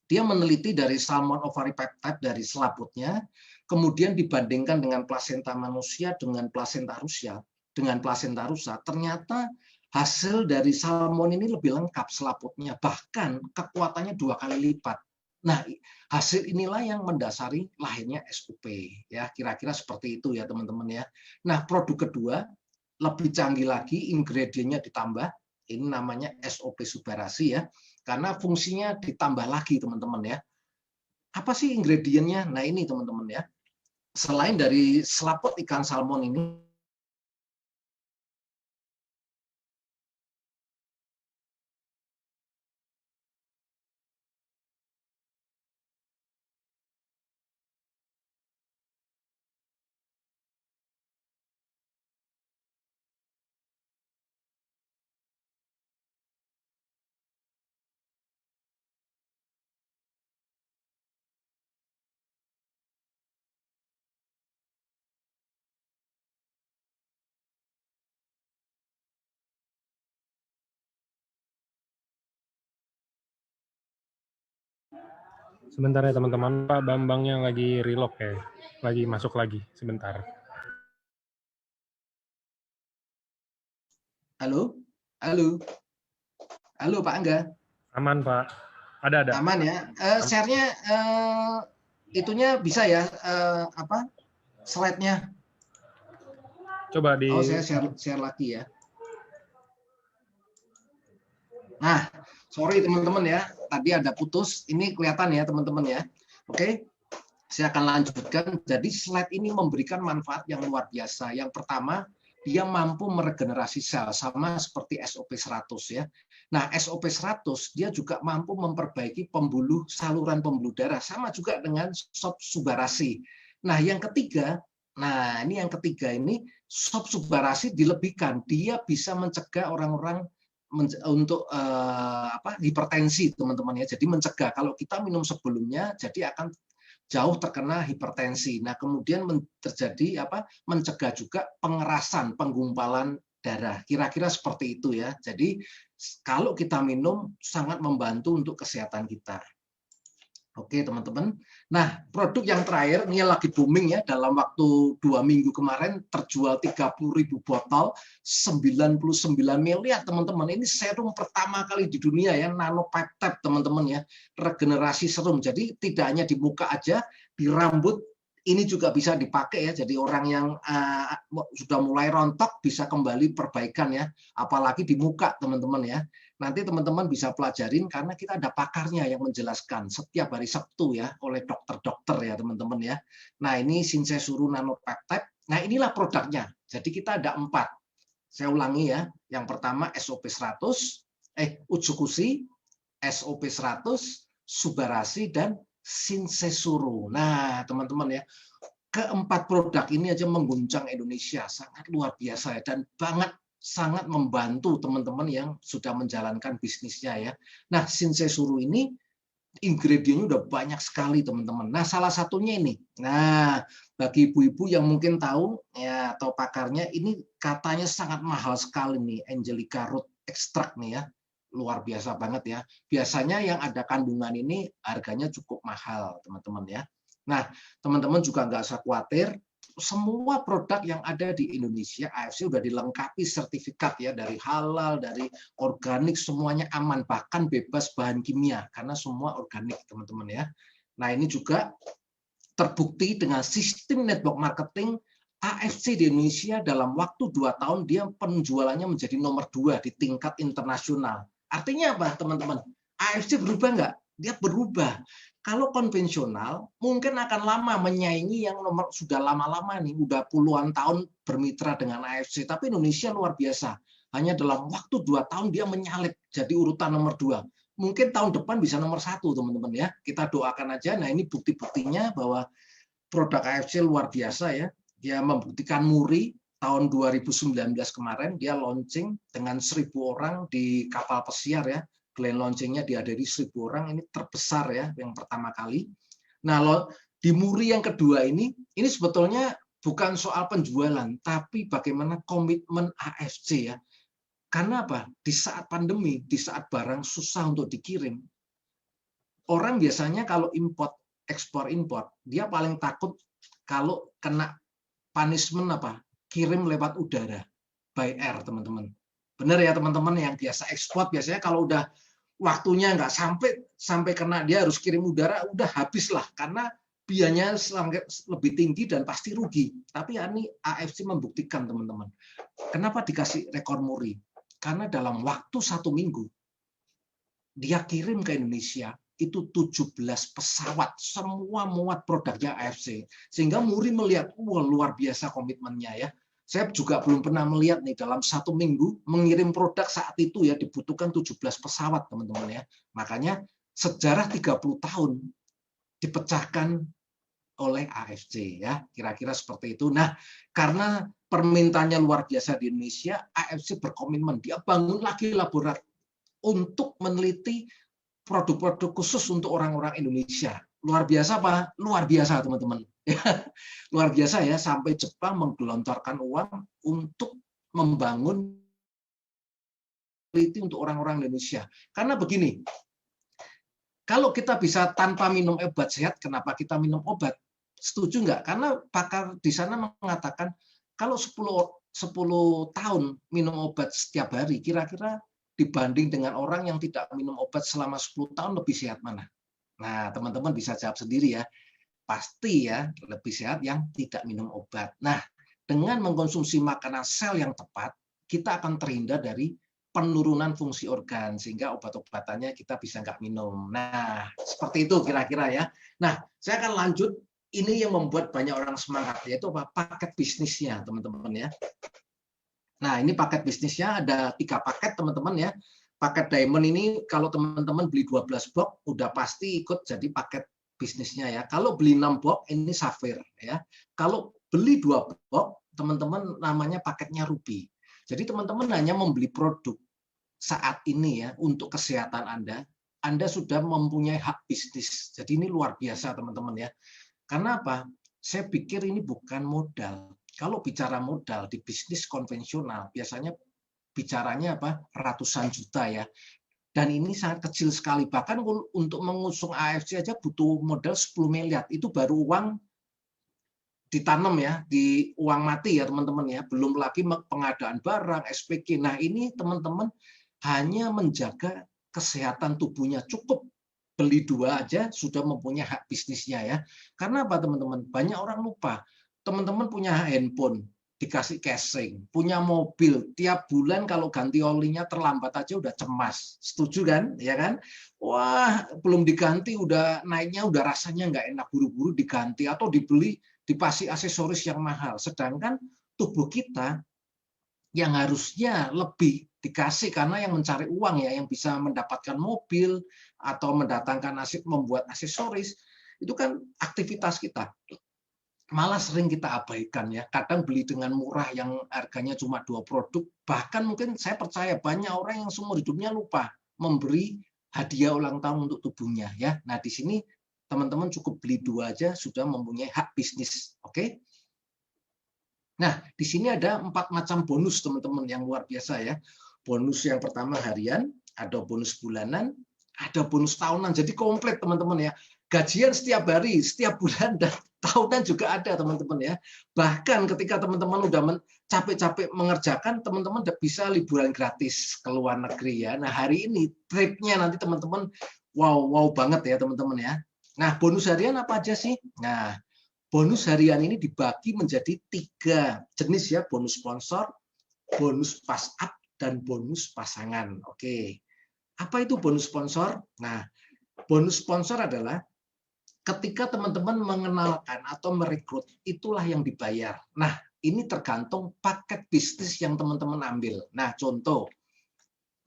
dia meneliti dari salmon ovaripeptide dari selaputnya, kemudian dibandingkan dengan plasenta manusia dengan plasenta rusa. Ternyata hasil dari salmon ini lebih lengkap selaputnya, bahkan kekuatannya 2 kali lipat. Nah, hasil inilah yang mendasari lahirnya SOP ya, kira-kira seperti itu ya teman-teman ya. Nah, produk kedua lebih canggih lagi, ingredientnya ditambah, ini namanya SOP Subarasi ya, karena fungsinya ditambah lagi teman-teman ya. Apa sih ingredientnya? Nah ini teman-teman ya, selain dari selaput ikan salmon ini, Sebentar ya teman-teman, Pak Bambangnya lagi relog ya, lagi masuk lagi, sebentar. halo Pak Angga. Aman Pak, ada. Aman ya. Share-nya itunya bisa ya, slide-nya. Coba di. Oh saya share lagi ya. Nah Sorry teman-teman ya, tadi ada putus. Ini kelihatan ya teman-teman ya. Oke, saya akan lanjutkan. Jadi slide ini memberikan manfaat yang luar biasa. Yang pertama, dia mampu meregenerasi sel, sama seperti SOP 100 ya. Nah, SOP 100 dia juga mampu memperbaiki saluran pembuluh darah, sama juga dengan SOP Subarasi. Nah, yang ketiga ini SOP Subarasi dilebihkan, dia bisa mencegah orang-orang untuk hipertensi teman-teman ya. Jadi mencegah kalau kita minum sebelumnya jadi akan jauh terkena hipertensi. Nah, kemudian terjadi mencegah juga pengerasan, penggumpalan darah. Kira-kira seperti itu ya. Jadi kalau kita minum sangat membantu untuk kesehatan kita. Oke teman-teman. Nah, produk yang terakhir ini lagi booming ya, dalam waktu 2 minggu kemarin terjual 30.000 botol, 99 miliar teman-teman. Ini serum pertama kali di dunia ya, nanopeptide teman-teman ya, regenerasi serum. Jadi tidak hanya di muka aja, di rambut ini juga bisa dipakai ya. Jadi orang yang sudah mulai rontok bisa kembali perbaikan ya, apalagi di muka teman-teman ya. Nanti teman-teman bisa pelajarin karena kita ada pakarnya yang menjelaskan setiap hari Sabtu ya oleh dokter-dokter ya teman-teman ya. Nah, ini Shinsei-Suru nanopeptide. Nah, inilah produknya. Jadi kita ada 4. Saya ulangi ya. Yang pertama SOP 100, Utsukushi, SOP 100, Subarasi dan Shinsei-Suru. Nah, teman-teman ya, keempat produk ini aja mengguncang Indonesia, sangat luar biasa ya, dan sangat membantu teman-teman yang sudah menjalankan bisnisnya ya. Nah, Shinsei-Suru ini ingredientnya udah banyak sekali teman-teman. Nah, salah satunya ini. Nah, bagi ibu-ibu yang mungkin tahu ya atau pakarnya, ini katanya sangat mahal sekali nih, Angelica root extract nih ya. Luar biasa banget ya. Biasanya yang ada kandungan ini harganya cukup mahal, teman-teman ya. Nah, teman-teman juga nggak usah khawatir. Semua produk yang ada di Indonesia, AFC udah dilengkapi sertifikat ya, dari halal, dari organik, semuanya aman, bahkan bebas bahan kimia, karena semua organik, teman-teman ya. Nah, ini juga terbukti dengan sistem network marketing AFC di Indonesia dalam waktu 2 tahun, dia penjualannya menjadi nomor 2 di tingkat internasional. Artinya apa, teman-teman? AFC berubah nggak? Dia berubah. Kalau konvensional mungkin akan lama menyaingi yang sudah lama-lama nih, udah puluhan tahun bermitra dengan AFC. Tapi Indonesia luar biasa. Hanya dalam waktu 2 tahun dia menyalip jadi urutan nomor 2. Mungkin tahun depan bisa nomor 1, teman-teman ya. Kita doakan aja. Nah, ini bukti-buktinya bahwa produk AFC luar biasa ya. Dia membuktikan Muri tahun 2019 kemarin dia launching dengan 1.000 orang di kapal pesiar ya. Grand launchingnya dihadiri 1.000 orang, ini terbesar ya, yang pertama kali. Nah, di Muri yang kedua ini sebetulnya bukan soal penjualan, tapi bagaimana komitmen AFC ya. Karena apa? Di saat pandemi, di saat barang susah untuk dikirim, orang biasanya kalau ekspor-impor, dia paling takut kalau kena punishment kirim lewat udara, by air, teman-teman. Benar ya teman-teman, yang biasa ekspor biasanya kalau udah waktunya nggak sampai kena dia harus kirim udara, udah habis lah, karena biayanya lebih tinggi dan pasti rugi. Tapi ini AFC membuktikan teman-teman. Kenapa dikasih rekor Muri? Karena dalam waktu 1 minggu dia kirim ke Indonesia itu 17 pesawat, semua muat produknya AFC. Sehingga Muri melihat, wah luar biasa komitmennya ya. Saya juga belum pernah melihat nih dalam 1 minggu mengirim produk saat itu ya dibutuhkan 17 pesawat teman-teman ya. Makanya sejarah 30 tahun dipecahkan oleh AFC ya. Kira-kira seperti itu. Nah, karena permintaannya luar biasa di Indonesia, AFC berkomitmen dia bangun lagi laboratorium untuk meneliti produk-produk khusus untuk orang-orang Indonesia. Luar biasa apa? Luar biasa teman-teman. Luar biasa ya, sampai Jepang menggelontorkan uang untuk membangun peneliti untuk orang-orang Indonesia. Karena begini, kalau kita bisa tanpa minum obat sehat, kenapa kita minum obat? Setuju nggak? Karena pakar di sana mengatakan kalau 10 tahun minum obat setiap hari, kira-kira dibanding dengan orang yang tidak minum obat selama 10 tahun lebih sehat mana? Nah, teman-teman bisa jawab sendiri ya. Pasti ya lebih sehat yang tidak minum obat. Nah, dengan mengkonsumsi makanan sel yang tepat, kita akan terhindar dari penurunan fungsi organ sehingga obat-obatannya kita bisa nggak minum. Nah, seperti itu kira-kira ya. Nah, saya akan lanjut. Ini yang membuat banyak orang semangat, yaitu apa? Paket bisnisnya, teman-teman ya. Nah, ini paket bisnisnya ada 3 paket, teman-teman ya. Paket Diamond ini kalau teman-teman beli 12 box, udah pasti ikut jadi paket bisnisnya ya. Kalau beli 6 box, ini Sapphire ya. Kalau beli 2 box, teman-teman namanya paketnya Ruby. Jadi teman-teman hanya membeli produk saat ini ya untuk kesehatan Anda sudah mempunyai hak bisnis. Jadi ini luar biasa teman-teman ya. Karena apa? Saya pikir ini bukan modal. Kalau bicara modal di bisnis konvensional, biasanya bicaranya apa? Ratusan juta ya. Dan ini sangat kecil sekali. Bahkan untuk mengusung AFC aja butuh modal 10 miliar. Itu baru uang ditanam ya, di uang mati ya teman-teman ya. Belum lagi pengadaan barang, SPG. Nah ini teman-teman hanya menjaga kesehatan tubuhnya cukup. Beli 2 aja sudah mempunyai hak bisnisnya ya. Karena apa teman-teman? Banyak orang lupa. Teman-teman punya handphone, dikasih casing, punya mobil, tiap bulan kalau ganti olinya terlambat aja udah cemas. Setuju kan? Ya kan? Wah, belum diganti udah naiknya udah rasanya nggak enak, buru-buru diganti atau dibeli dipasih aksesoris yang mahal. Sedangkan tubuh kita yang harusnya lebih dikasih karena yang mencari uang ya, yang bisa mendapatkan mobil atau mendatangkan membuat aksesoris, itu kan aktivitas kita. Malah sering kita abaikan ya. Kadang beli dengan murah yang harganya cuma 2 produk, bahkan mungkin saya percaya banyak orang yang seumur hidupnya lupa memberi hadiah ulang tahun untuk tubuhnya ya. Nah, di sini teman-teman cukup beli 2 aja sudah mempunyai hak bisnis. Oke? Nah, di sini ada 4 macam bonus teman-teman yang luar biasa ya. Bonus yang pertama harian, ada bonus bulanan, ada bonus tahunan. Jadi komplit teman-teman ya. Gajian setiap hari, setiap bulan, dan tahunan juga ada teman-teman ya. Bahkan ketika teman-teman udah capek-capek mengerjakan, teman-teman udah bisa liburan gratis ke luar negeri ya. Nah, hari ini tripnya nanti teman-teman wow banget ya teman-teman ya. Nah, bonus harian apa aja sih? Nah, bonus harian ini dibagi menjadi 3 jenis ya, bonus sponsor, bonus pass up, dan bonus pasangan. Oke. Apa itu bonus sponsor? Nah, bonus sponsor adalah ketika teman-teman mengenalkan atau merekrut, itulah yang dibayar. Nah, ini tergantung paket bisnis yang teman-teman ambil. Nah, contoh,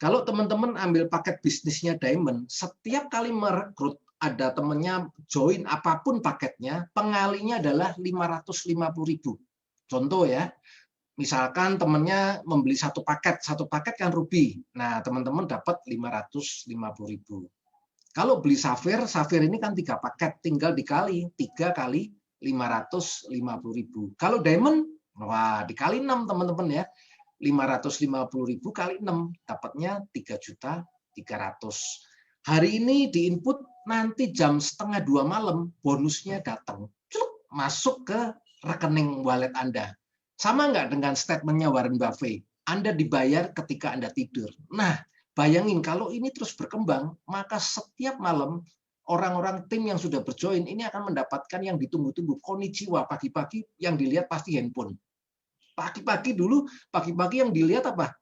kalau teman-teman ambil paket bisnisnya Diamond, setiap kali merekrut, ada temennya join apapun paketnya, pengalinya adalah 550.000. Contoh ya, misalkan temennya membeli satu paket kan Ruby. Nah, teman-teman dapat 550.000. Kalau beli Sapphire ini kan 3 paket, tinggal dikali 3 kali 550.000. Kalau Diamond, wah dikali 6 teman-teman ya. 550.000 kali 6, dapatnya 3.300.000. Hari ini diinput, nanti jam 1:30 malam bonusnya datang. Masuk ke rekening wallet Anda. Sama nggak dengan statementnya Warren Buffett? Anda dibayar ketika Anda tidur. Nah, bayangin kalau ini terus berkembang, maka setiap malam orang-orang tim yang sudah berjoin ini akan mendapatkan yang ditunggu-tunggu. Konnichiwa, pagi-pagi yang dilihat pasti handphone. Pagi-pagi yang dilihat apa?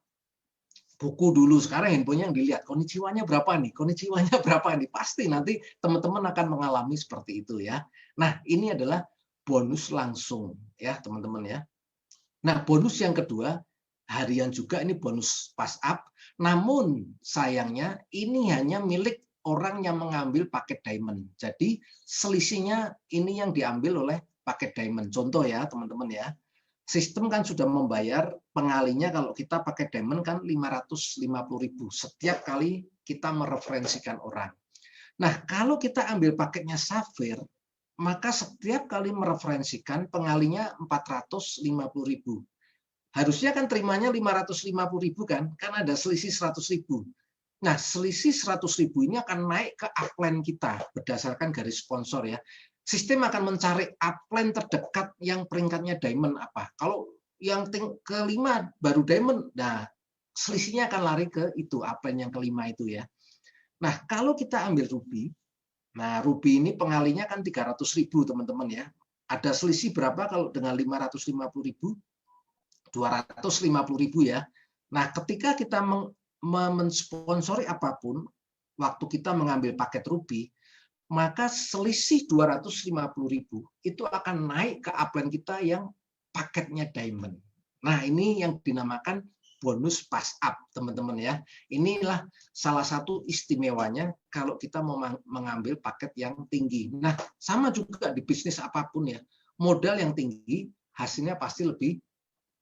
Buku dulu, sekarang handphonenya yang dilihat. Konnichiwanya berapa nih? Konnichiwanya berapa nih? Pasti nanti teman-teman akan mengalami seperti itu ya. Nah, ini adalah bonus langsung ya, teman-teman ya. Nah, bonus yang kedua, harian juga, ini bonus pass up. Namun sayangnya ini hanya milik orang yang mengambil paket Diamond. Jadi selisihnya ini yang diambil oleh paket Diamond. Contoh ya, teman-teman ya. Sistem kan sudah membayar pengalinya kalau kita pakai Diamond kan 550.000 setiap kali kita mereferensikan orang. Nah, kalau kita ambil paketnya Sapphire, maka setiap kali mereferensikan pengalinya 450.000. Harusnya kan terimanya 550.000 kan ada selisih 100.000. Nah, selisih 100.000 ini akan naik ke upline kita berdasarkan garis sponsor ya. Sistem akan mencari upline terdekat yang peringkatnya Diamond apa. Kalau yang kelima baru Diamond, nah selisihnya akan lari ke itu, upline yang kelima itu ya. Nah, kalau kita ambil Ruby, nah Ruby ini pengalinya kan 300.000 teman-teman ya. Ada selisih berapa kalau dengan 550.000? 250.000 ya. Nah, ketika kita mensponsori apapun, waktu kita mengambil paket ruby, maka selisih 250.000 itu akan naik ke upline kita yang paketnya diamond. Nah, ini yang dinamakan bonus pass up, teman-teman ya. Inilah salah satu istimewanya kalau kita mau mengambil paket yang tinggi. Nah, sama juga di bisnis apapun ya. Modal yang tinggi, hasilnya pasti lebih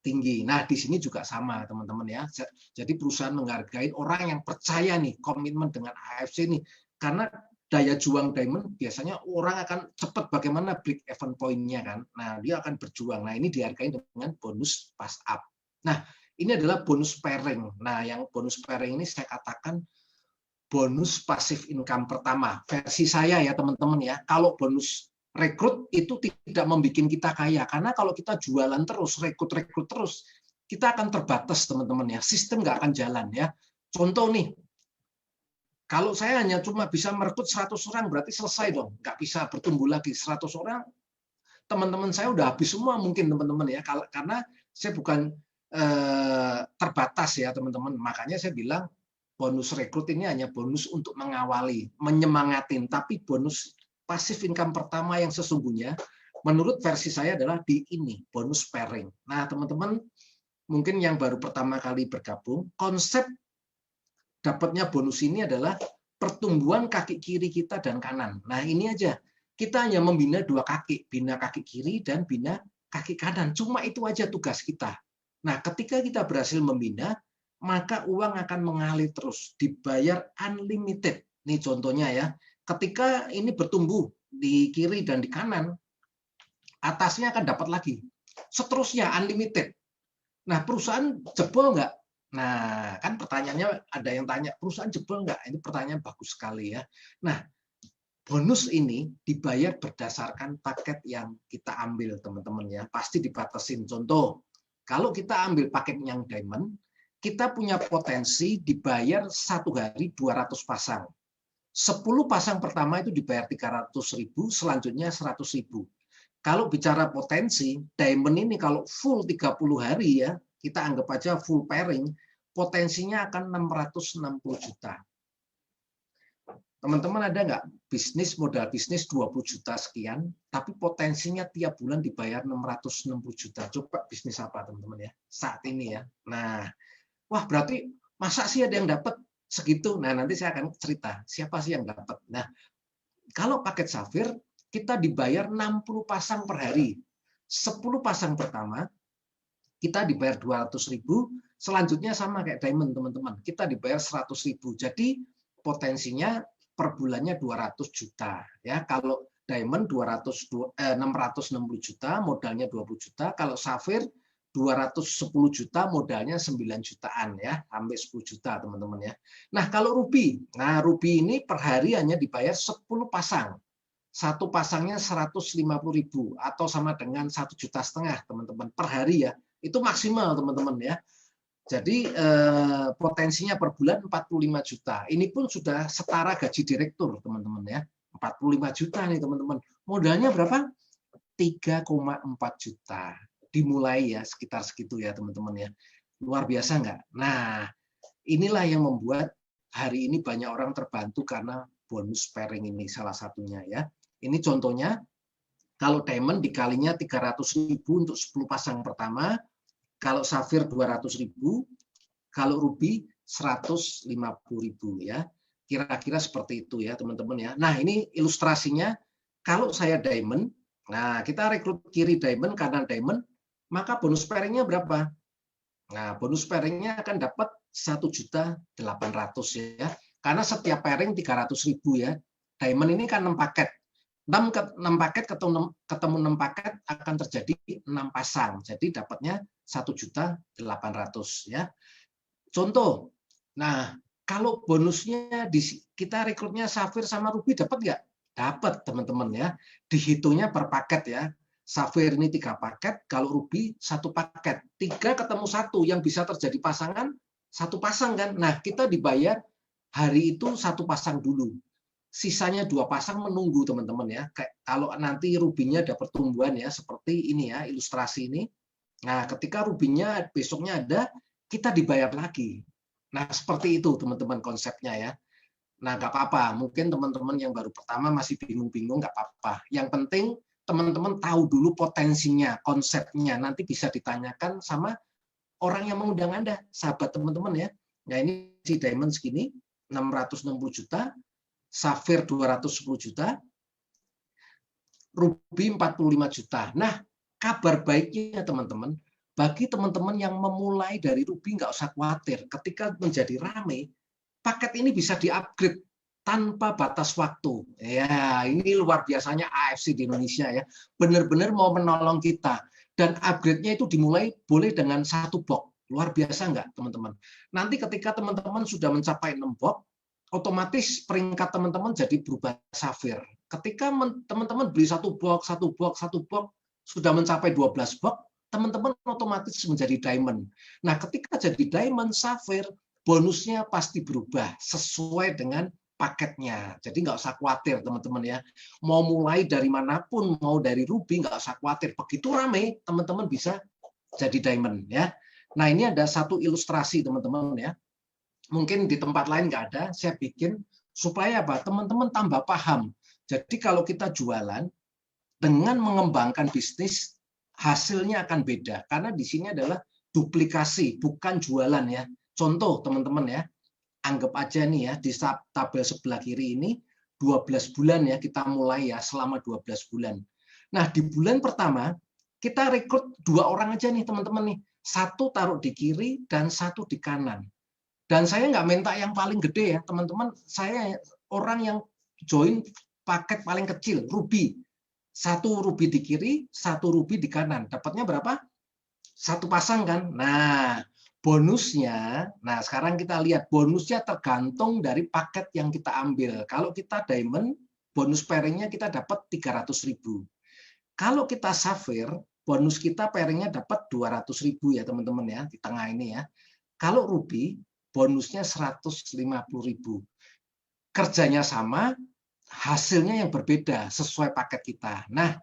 tinggi. Nah, di sini juga sama, teman-teman ya. Jadi perusahaan menghargai orang yang percaya nih, komitmen dengan AFC nih. Karena daya juang diamond biasanya orang akan cepat bagaimana break even point-nya kan. Nah, dia akan berjuang. Nah, ini dihargai dengan bonus pass up. Nah, ini adalah bonus pairing. Nah, yang bonus pairing ini saya katakan bonus passive income pertama. Versi saya ya, teman-teman ya. Kalau bonus rekrut itu tidak membuat kita kaya, karena kalau kita jualan terus, rekrut terus, kita akan terbatas, teman-teman ya. Sistem nggak akan jalan ya. Contoh nih, kalau saya hanya cuma bisa merekrut 100 orang, berarti selesai dong. Nggak bisa bertumbuh lagi 100 orang. Teman-teman saya udah habis semua mungkin, teman-teman ya. Karena saya bukan terbatas ya, teman-teman. Makanya saya bilang bonus rekrut ini hanya bonus untuk mengawali, menyemangatin. Tapi bonus passive income pertama yang sesungguhnya, menurut versi saya adalah di ini, bonus pairing. Nah, teman-teman, mungkin yang baru pertama kali bergabung, konsep dapatnya bonus ini adalah pertumbuhan kaki kiri kita dan kanan. Nah, ini aja. Kita hanya membina dua kaki, bina kaki kiri dan bina kaki kanan. Cuma itu aja tugas kita. Nah, ketika kita berhasil membina, maka uang akan mengalir terus, dibayar unlimited. Nih contohnya ya. Ketika ini bertumbuh di kiri dan di kanan, atasnya akan dapat lagi. Seterusnya unlimited. Nah, perusahaan jebol nggak? Nah, kan pertanyaannya ada yang tanya, perusahaan jebol nggak? Ini pertanyaan bagus sekali ya. Nah, bonus ini dibayar berdasarkan paket yang kita ambil, teman-teman ya. Pasti dibatasin. Contoh, kalau kita ambil paket yang diamond, kita punya potensi dibayar satu hari 200 pasang. 10 pasang pertama itu dibayar 300.000, selanjutnya 100.000. Kalau bicara potensi, diamond ini kalau full 30 hari ya, kita anggap aja full pairing, potensinya akan 660 juta. Teman-teman ada nggak bisnis, modal bisnis 20 juta sekian, tapi potensinya tiap bulan dibayar 660 juta. Coba bisnis apa teman-teman ya, saat ini ya. Nah, wah berarti masa sih ada yang dapat segitu? Nah, nanti saya akan cerita siapa sih yang dapat. Nah, kalau paket Safir, kita dibayar 60 pasang per hari. 10 pasang pertama, kita dibayar 200.000, selanjutnya sama kayak diamond, teman-teman. Kita dibayar 100.000. Jadi potensinya per bulannya 200 juta. Ya, kalau diamond 660 juta, modalnya 20 juta. Kalau Safir 210 juta, modalnya 9 jutaan ya, sampai 10 juta, teman-teman ya. Nah, kalau Ruby. Nah, Ruby ini per hari hanya dibayar 10 pasang. Satu pasangnya 150.000 atau sama dengan 1,5 juta, teman-teman, per hari ya. Itu maksimal, teman-teman ya. Jadi potensinya per bulan 45 juta. Ini pun sudah setara gaji direktur, teman-teman ya. 45 juta nih, teman-teman. Modalnya berapa? 3,4 juta. Dimulai ya, sekitar segitu ya, teman-teman ya. Luar biasa nggak? Nah, inilah yang membuat hari ini banyak orang terbantu karena bonus pairing ini salah satunya ya. Ini contohnya, kalau diamond dikalinya 300.000 untuk 10 pasang pertama, kalau Safir 200.000, kalau Ruby 150.000 ya. Kira-kira seperti itu ya, teman-teman ya. Nah, ini ilustrasinya, kalau saya diamond, nah kita rekrut kiri diamond, kanan diamond, maka bonus pairingnya berapa? Nah, bonus pairingnya akan dapat 1.800.000 ya. Karena setiap pairing 300.000 ya. Diamond ini kan 6 paket. 6 paket ketemu 6 paket akan terjadi 6 pasang. Jadi dapatnya 1.800.000 ya. Contoh. Nah, kalau bonusnya kita rekrutnya Safir sama Ruby dapat nggak? Dapat, teman-teman ya. Dihitungnya per paket ya. Safir ini 3 paket, kalau Ruby 1 paket. 3 ketemu 1 yang bisa terjadi pasangan, 1 pasang kan. Nah, kita dibayar hari itu 1 pasang dulu. Sisanya 2 pasang menunggu, teman-teman ya. Kayak kalau nanti Ruby-nya ada pertumbuhan ya, seperti ini ya, ilustrasi ini. Nah, ketika Ruby-nya besoknya ada, kita dibayar lagi. Nah, seperti itu teman-teman konsepnya ya. Nah, nggak apa-apa. Mungkin teman-teman yang baru pertama masih bingung-bingung, nggak apa-apa. Yang penting teman-teman tahu dulu potensinya, konsepnya. Nanti bisa ditanyakan sama orang yang mengundang Anda, sahabat teman-teman ya. Nah, ini si diamond segini, 660 juta, safir 210 juta, ruby 45 juta. Nah, kabar baiknya teman-teman, bagi teman-teman yang memulai dari ruby nggak usah khawatir. Ketika menjadi rame, paket ini bisa di-upgrade tanpa batas waktu. Ya, ini luar biasanya AFC di Indonesia ya. Benar-benar mau menolong kita. Dan upgrade-nya itu dimulai boleh dengan 1 box. Luar biasa nggak, teman-teman? Nanti ketika teman-teman sudah mencapai 6 box, otomatis peringkat teman-teman jadi berubah safir. Ketika teman-teman beli 1 box, sudah mencapai 12 box, teman-teman otomatis menjadi diamond. Nah, ketika jadi diamond, safir, bonusnya pasti berubah sesuai dengan paketnya. Jadi nggak usah khawatir teman-teman ya. Mau mulai dari manapun, mau dari ruby, nggak usah khawatir. Begitu rame, teman-teman bisa jadi diamond ya. Nah, ini ada satu ilustrasi teman-teman ya. Mungkin di tempat lain nggak ada, saya bikin supaya apa? Teman-teman tambah paham. Jadi kalau kita jualan, dengan mengembangkan bisnis, hasilnya akan beda. Karena di sini adalah duplikasi, bukan jualan ya. Contoh teman-teman ya, anggap aja nih ya, di tabel sebelah kiri ini 12 bulan ya, kita mulai ya selama 12 bulan. Nah, di bulan pertama, kita rekrut 2 orang aja nih teman-teman nih. 1 taruh di kiri dan 1 di kanan. Dan saya nggak minta yang paling gede ya, teman-teman. Saya orang yang join paket paling kecil, ruby. 1 ruby di kiri, 1 ruby di kanan. Dapatnya berapa? 1 pasang kan? Nah, bonusnya, nah sekarang kita lihat bonusnya tergantung dari paket yang kita ambil. Kalau kita diamond, bonus pairingnya kita dapat 300.000. Kalau kita safir, bonus kita pairingnya dapat 200.000 ya teman-teman ya, di tengah ini ya. Kalau ruby, bonusnya 150.000. Kerjanya sama, hasilnya yang berbeda sesuai paket kita. Nah,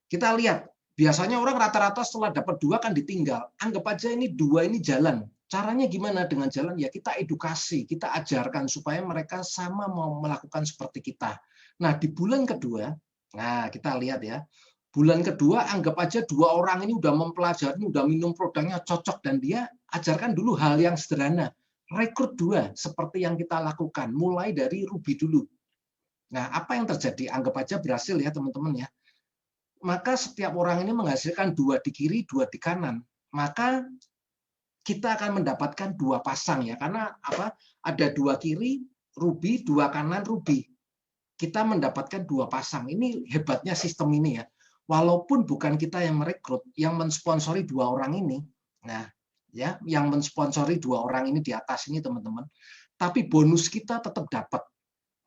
kita lihat, biasanya orang rata-rata setelah dapat 2 kan ditinggal. Anggap aja ini 2 ini jalan. Caranya gimana dengan jalan? Ya kita edukasi, kita ajarkan supaya mereka sama mau melakukan seperti kita. Nah, di bulan kedua, nah kita lihat ya, bulan kedua anggap aja 2 orang ini udah mempelajari, udah minum produknya cocok, dan dia ajarkan dulu hal yang sederhana. Rekrut 2 seperti yang kita lakukan, mulai dari ruby dulu. Nah, apa yang terjadi? Anggap aja berhasil ya teman-teman ya. Maka setiap orang ini menghasilkan 2 di kiri, 2 di kanan. Maka kita akan mendapatkan 2 pasang ya. Karena apa? Ada 2 kiri, ruby, 2 kanan, ruby. Kita mendapatkan 2 pasang. Ini hebatnya sistem ini ya. Walaupun bukan kita yang merekrut, yang mensponsori 2 orang ini. Nah, ya, yang mensponsori 2 orang ini di atas ini teman-teman. Tapi bonus kita tetap dapat.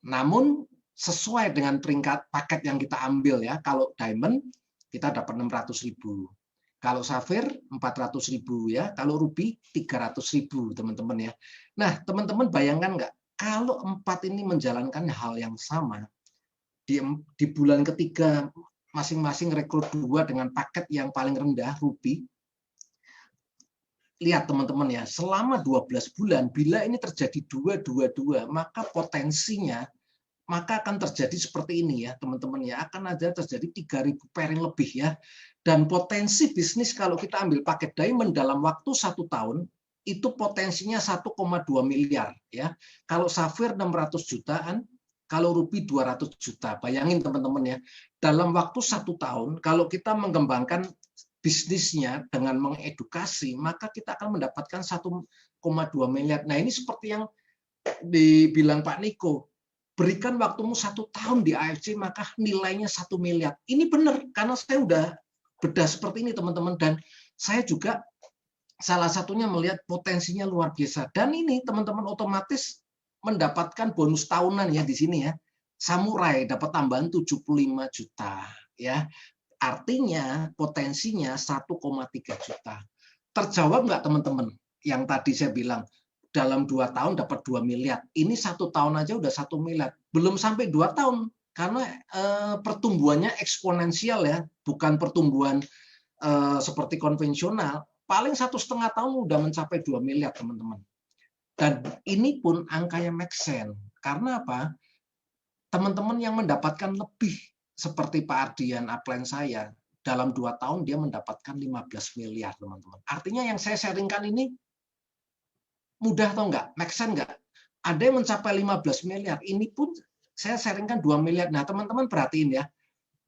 Namun sesuai dengan peringkat paket yang kita ambil ya. Kalau diamond kita dapat 600.000. Kalau safir 400.000 ya. Kalau ruby 300.000 teman-teman ya. Nah, teman-teman bayangkan nggak kalau 4 ini menjalankan hal yang sama di bulan ketiga masing-masing rekrut 2 dengan paket yang paling rendah ruby. Lihat teman-teman ya, selama 12 bulan bila ini terjadi 2-2-2, maka potensinya maka akan terjadi seperti ini ya teman-teman ya, akan ada terjadi 3.000 pairing lebih ya. Dan potensi bisnis kalau kita ambil paket diamond dalam waktu 1 tahun itu potensinya 1,2 miliar ya. Kalau safir 600 jutaan, kalau ruby 200 juta. Bayangin teman-teman ya, dalam waktu 1 tahun kalau kita mengembangkan bisnisnya dengan mengedukasi, maka kita akan mendapatkan 1,2 miliar. Nah, ini seperti yang dibilang Pak Niko, berikan waktumu 1 tahun di AFC maka nilainya 1 miliar. Ini benar karena saya udah bedah seperti ini teman-teman, dan saya juga salah satunya melihat potensinya luar biasa. Dan ini teman-teman otomatis mendapatkan bonus tahunan ya di sini ya. Samurai dapat tambahan 75 juta ya. Artinya potensinya 1,3 juta. Terjawab nggak teman-teman? Yang tadi saya bilang dalam 2 tahun dapat 2 miliar. Ini 1 tahun aja udah 1 miliar. Belum sampai 2 tahun karena pertumbuhannya eksponensial ya, bukan pertumbuhan seperti konvensional. Paling 1,5 tahun udah mencapai 2 miliar teman-teman. Dan ini pun angka yang make sense. Karena apa? Teman-teman yang mendapatkan lebih seperti Pak Ardian, upline saya, dalam 2 tahun dia mendapatkan 15 miliar, teman-teman. Artinya yang saya sharingkan ini mudah atau enggak? Make sense enggak? Ada yang mencapai 15 miliar. Ini pun saya sharingkan 2 miliar. Nah, teman-teman perhatiin ya.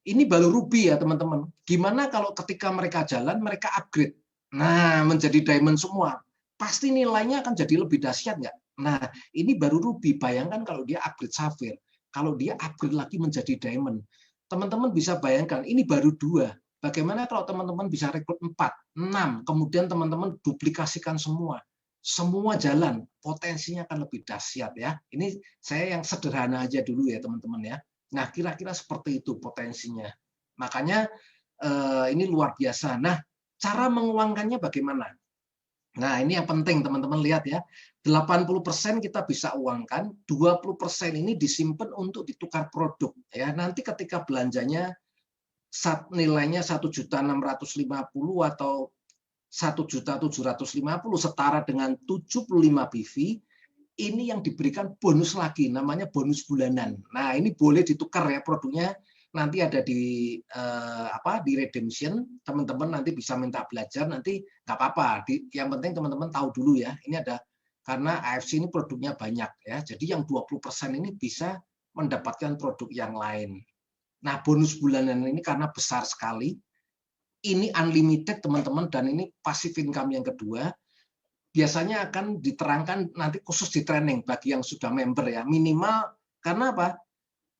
Ini baru ruby ya, teman-teman. Gimana kalau ketika mereka jalan, mereka upgrade? Nah, menjadi diamond semua. Pasti nilainya akan jadi lebih dahsyat nggak? Nah, ini baru ruby. Bayangkan kalau dia upgrade safir. Kalau dia upgrade lagi menjadi diamond. Teman-teman bisa bayangkan, ini baru 2. Bagaimana kalau teman-teman bisa rekrut 4, 6, kemudian teman-teman duplikasikan semua. Semua jalan, potensinya akan lebih dahsyat ya. Ini saya yang sederhana aja dulu ya teman-teman ya. Nah kira-kira seperti itu potensinya. Makanya ini luar biasa. Nah cara menguangkannya bagaimana? Nah ini yang penting teman-teman lihat ya. 80% kita bisa uangkan, 20% ini disimpan untuk ditukar produk. Ya nanti ketika belanjanya nilainya 1.650.000 atau 1.750.000 setara dengan 75 PV, ini yang diberikan bonus lagi, namanya bonus bulanan. Nah ini boleh ditukar ya produknya, nanti ada di di redemption, teman-teman nanti bisa minta belajar, nanti nggak apa-apa. Yang penting teman-teman tahu dulu ya, ini ada karena AFC ini produknya banyak ya, jadi yang 20% ini bisa mendapatkan produk yang lain. Nah bonus bulanan ini karena besar sekali. Ini unlimited teman-teman dan ini passive income yang kedua biasanya akan diterangkan nanti khusus di training bagi yang sudah member ya minimal karena apa?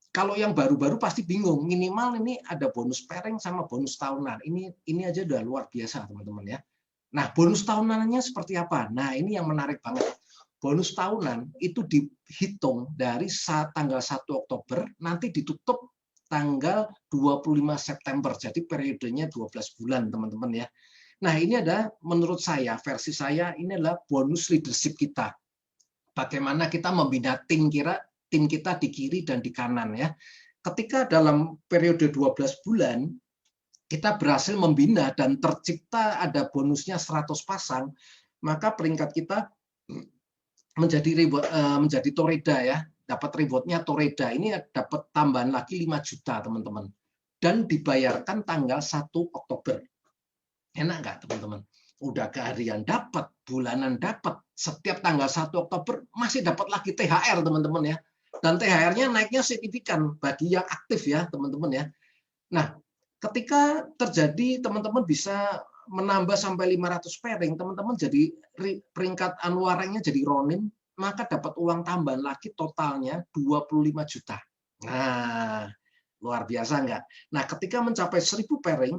Kalau yang baru-baru pasti bingung minimal ini ada bonus pairing sama bonus tahunan ini aja udah luar biasa teman-teman ya. Nah bonus tahunannya seperti apa? Nah ini yang menarik banget. Bonus tahunan itu dihitung dari tanggal 1 Oktober nanti ditutup tanggal 25 September. Jadi periodenya 12 bulan, teman-teman ya. Nah, ini ada menurut saya, versi saya ini adalah bonus leadership kita. Bagaimana kita membina tim kita di kiri dan di kanan ya. Ketika dalam periode 12 bulan kita berhasil membina dan tercipta ada bonusnya 100 pasang, maka peringkat kita menjadi Toreda ya. Dapat rewardnya Toreda ini dapat tambahan lagi 5 juta teman-teman dan dibayarkan tanggal 1 Oktober. Enak nggak teman-teman? Udah keharian dapat, bulanan dapat, setiap tanggal 1 Oktober masih dapat lagi THR teman-teman ya. Dan THR-nya naiknya signifikan bagi yang aktif ya teman-teman ya. Nah ketika terjadi teman-teman bisa menambah sampai 500 pairing, teman-teman jadi peringkat anuaranya jadi Ronin, maka dapat uang tambahan lagi totalnya 25 juta. Nah, luar biasa enggak? Nah, ketika mencapai 1000 pairing,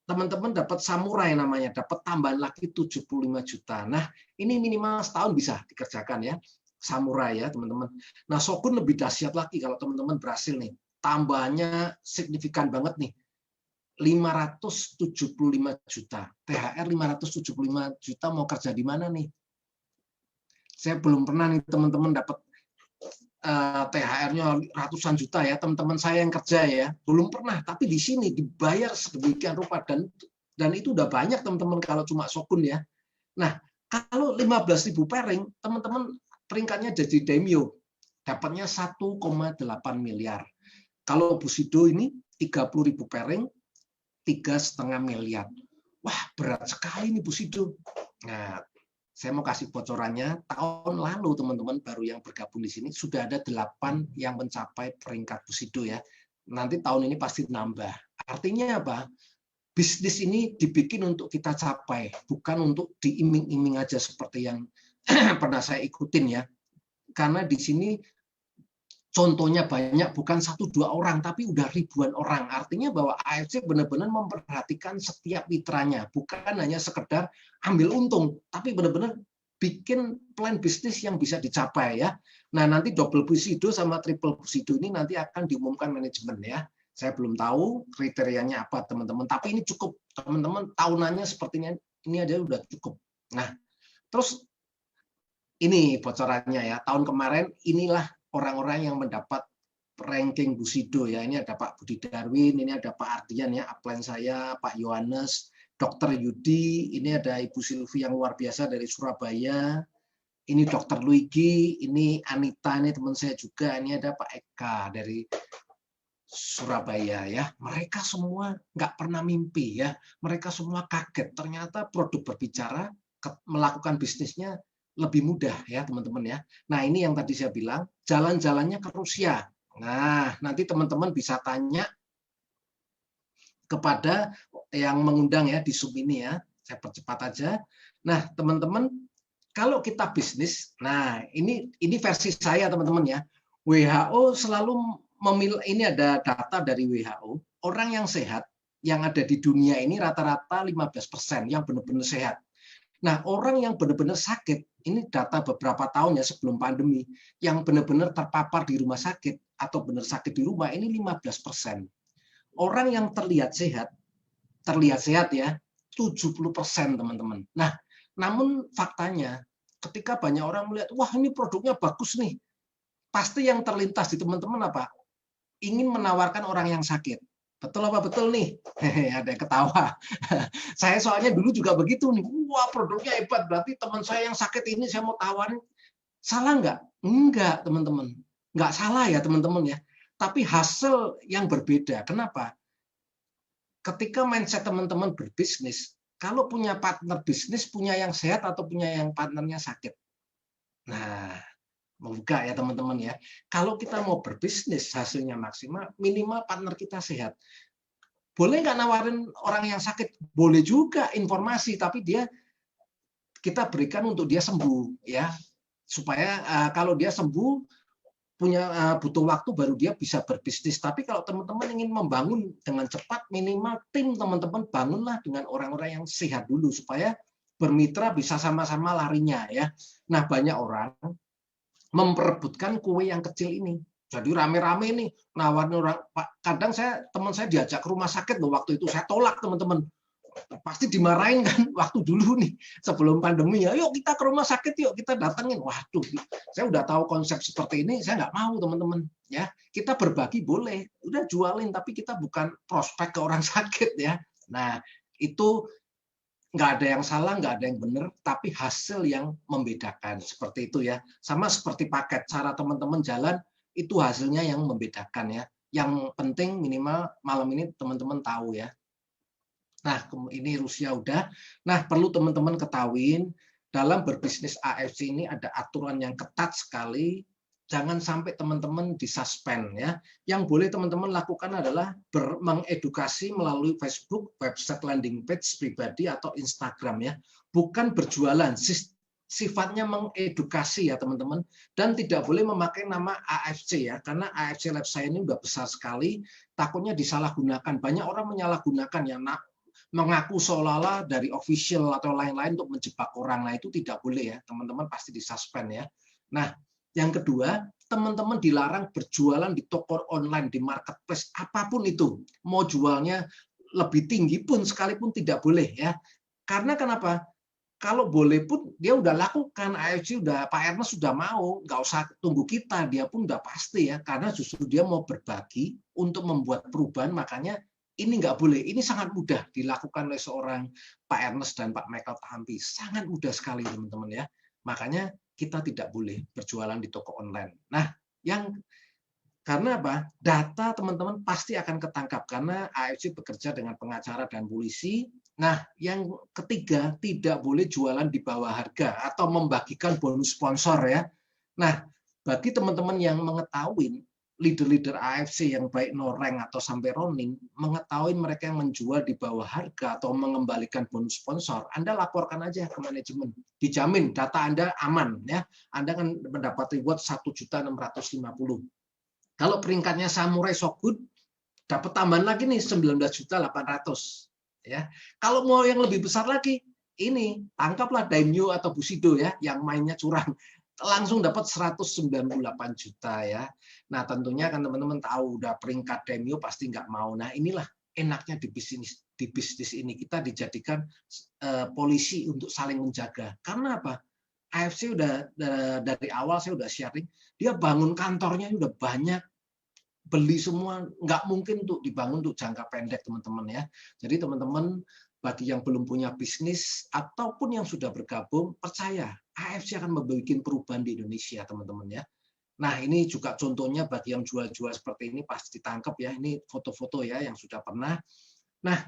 teman-teman dapat samurai namanya, dapat tambahan lagi 75 juta. Nah, ini minimal setahun bisa dikerjakan ya. Samurai ya, teman-teman. Nah, Shogun lebih dahsyat lagi kalau teman-teman berhasil nih. Tambahannya signifikan banget nih. 575 juta. THR 575 juta mau kerja di mana nih? Saya belum pernah nih teman-teman dapat THR-nya ratusan juta ya, teman-teman saya yang kerja ya, belum pernah. Tapi di sini dibayar sedemikian rupa dan itu udah banyak teman-teman kalau cuma Shogun ya. Nah, kalau 15.000 pairing, teman-teman peringkatnya jadi Daimyo, dapatnya 1,8 miliar. Kalau Bushido ini 30.000 pairing, 3,5 miliar. Wah, berat sekali nih Bushido. Nah, saya mau kasih bocorannya, tahun lalu teman-teman baru yang bergabung di sini sudah ada 8 yang mencapai peringkat Bushido ya. Nanti tahun ini pasti nambah. Artinya apa? Bisnis ini dibikin untuk kita capai, bukan untuk diiming-iming aja seperti yang pernah saya ikutin ya. Karena di sini contohnya banyak, bukan 1-2 orang, tapi udah ribuan orang. Artinya bahwa AFC benar-benar memperhatikan setiap mitranya, bukan hanya sekedar ambil untung, tapi benar-benar bikin plan bisnis yang bisa dicapai ya. Nah nanti double Bushido sama triple Bushido ini nanti akan diumumkan manajemen ya. Saya belum tahu kriterianya apa teman-teman, tapi ini cukup teman-teman tahunannya sepertinya ini aja udah cukup. Nah terus ini bocorannya ya, tahun kemarin inilah orang-orang yang mendapat ranking Bushido ya. Ini ada Pak Budi Darwin, ini ada Pak Ardian ya, upline saya, Pak Yohanes, Dr. Yudi, ini ada Ibu Silvi yang luar biasa dari Surabaya, ini Dokter Luigi, ini Anita, ini teman saya juga, ini ada Pak Eka dari Surabaya ya. Mereka semua nggak pernah mimpi ya. Mereka semua kaget. Ternyata produk berbicara, melakukan bisnisnya lebih mudah ya teman-teman ya. Nah ini yang tadi saya bilang, jalan-jalannya ke Rusia. Nah nanti teman-teman bisa tanya kepada yang mengundang ya di Zoom ini ya. Saya percepat aja. Nah teman-teman, kalau kita bisnis, nah ini versi saya teman-teman ya. WHO selalu ini ada data dari WHO, orang yang sehat yang ada di dunia ini rata-rata 15% yang benar-benar sehat. Nah, orang yang benar-benar sakit, ini data beberapa tahun ya sebelum pandemi, yang benar-benar terpapar di rumah sakit atau benar sakit di rumah ini 15%. Orang yang terlihat sehat ya 70% teman-teman. Nah, namun faktanya ketika banyak orang melihat, wah ini produknya bagus nih, pasti yang terlintas di teman-teman apa? Ingin menawarkan orang yang sakit. Betul apa betul nih? Hehe, ada yang ketawa. Saya soalnya dulu juga begitu nih. Wah produknya hebat, berarti teman saya yang sakit ini saya mau tawarin. Salah nggak? Enggak teman-teman. Nggak salah ya teman-teman ya. Tapi hasil yang berbeda. Kenapa? Ketika mindset teman-teman berbisnis, kalau punya partner bisnis, punya yang sehat atau punya yang partnernya sakit. Nah, membuka ya teman-teman ya. Kalau kita mau berbisnis hasilnya maksimal, minimal partner kita sehat. Boleh nggak nawarin orang yang sakit? Boleh juga informasi, tapi kita berikan untuk dia sembuh ya, supaya kalau dia sembuh butuh waktu baru dia bisa berbisnis. Tapi kalau teman-teman ingin membangun dengan cepat, minimal tim teman-teman bangunlah dengan orang-orang yang sehat dulu supaya bermitra bisa sama-sama larinya ya. Nah banyak orang memperebutkan kue yang kecil ini. Jadi rame-rame nih nawarin orang. Kadang teman saya diajak ke rumah sakit loh waktu itu, saya tolak teman-teman. Pasti dimarahin kan waktu dulu nih sebelum pandemi ya. Yuk kita ke rumah sakit yuk kita datengin. Waduh, saya udah tahu konsep seperti ini, saya nggak mau teman-teman ya. Kita berbagi boleh, udah jualin tapi kita bukan prospek ke orang sakit ya. Nah itu nggak ada yang salah, nggak ada yang benar, tapi hasil yang membedakan seperti itu ya. Sama seperti paket, cara teman-teman jalan itu hasilnya yang membedakan ya. Yang penting minimal malam ini teman-teman tahu ya. Nah ini Rusia udah. Nah perlu teman-teman ketahuin dalam berbisnis AFC ini ada aturan yang ketat sekali. Jangan sampai teman-teman disuspend ya. Yang boleh teman-teman lakukan adalah mengedukasi melalui Facebook, website landing page pribadi atau Instagram ya. Bukan berjualan, sifatnya mengedukasi ya teman-teman. Dan tidak boleh memakai nama AFC ya, karena AFC Lab Science ini udah besar sekali, takutnya disalahgunakan. Banyak orang menyalahgunakan ya, mengaku seolah-olah dari official atau lain-lain untuk menjebak orang. Nah itu tidak boleh ya, teman-teman pasti disuspend ya. Nah yang kedua, teman-teman dilarang berjualan di toko online, di marketplace, apapun itu. Mau jualnya lebih tinggi pun sekalipun tidak boleh ya. Karena kenapa? Kalau boleh pun dia udah lakukan, AFC udah, Pak Ernest sudah mau, nggak usah tunggu kita, dia pun udah pasti ya. Karena justru dia mau berbagi untuk membuat perubahan, makanya ini nggak boleh. Ini sangat mudah dilakukan oleh seorang Pak Ernest dan Pak Michael Tahampi. Sangat mudah sekali teman-teman ya. Makanya kita tidak boleh berjualan di toko online. Nah, karena apa? Data teman-teman pasti akan ketangkap karena AFC bekerja dengan pengacara dan polisi. Nah, yang ketiga, tidak boleh jualan di bawah harga atau membagikan bonus sponsor ya. Nah, bagi teman-teman yang mengetahui leader-leader AFC yang baik no rank atau sampai running, mengetahui mereka yang menjual di bawah harga atau mengembalikan bonus sponsor, Anda laporkan aja ke manajemen. Dijamin data Anda aman ya. Anda kan mendapat reward 1.650.000. Kalau peringkatnya Samurai So Good, dapat tambahan lagi nih 19.800.000 ya. Kalau mau yang lebih besar lagi, ini tangkaplah Daimyo atau Bushido ya yang mainnya curang. Langsung dapat 198 juta ya. Nah tentunya kan teman-teman tahu udah peringkat Daimyo pasti nggak mau. Nah inilah enaknya di bisnis ini kita dijadikan polisi untuk saling menjaga. Karena apa? AFC udah dari awal saya udah sharing, dia bangun kantornya udah banyak, beli semua, nggak mungkin untuk dibangun untuk jangka pendek teman-teman ya. Jadi teman-teman bagi yang belum punya bisnis ataupun yang sudah bergabung, percaya AFC akan membuat perubahan di Indonesia, teman-teman ya. Nah, ini juga contohnya bagi yang jual-jual seperti ini pasti ditangkap ya. Ini foto-foto ya yang sudah pernah. Nah,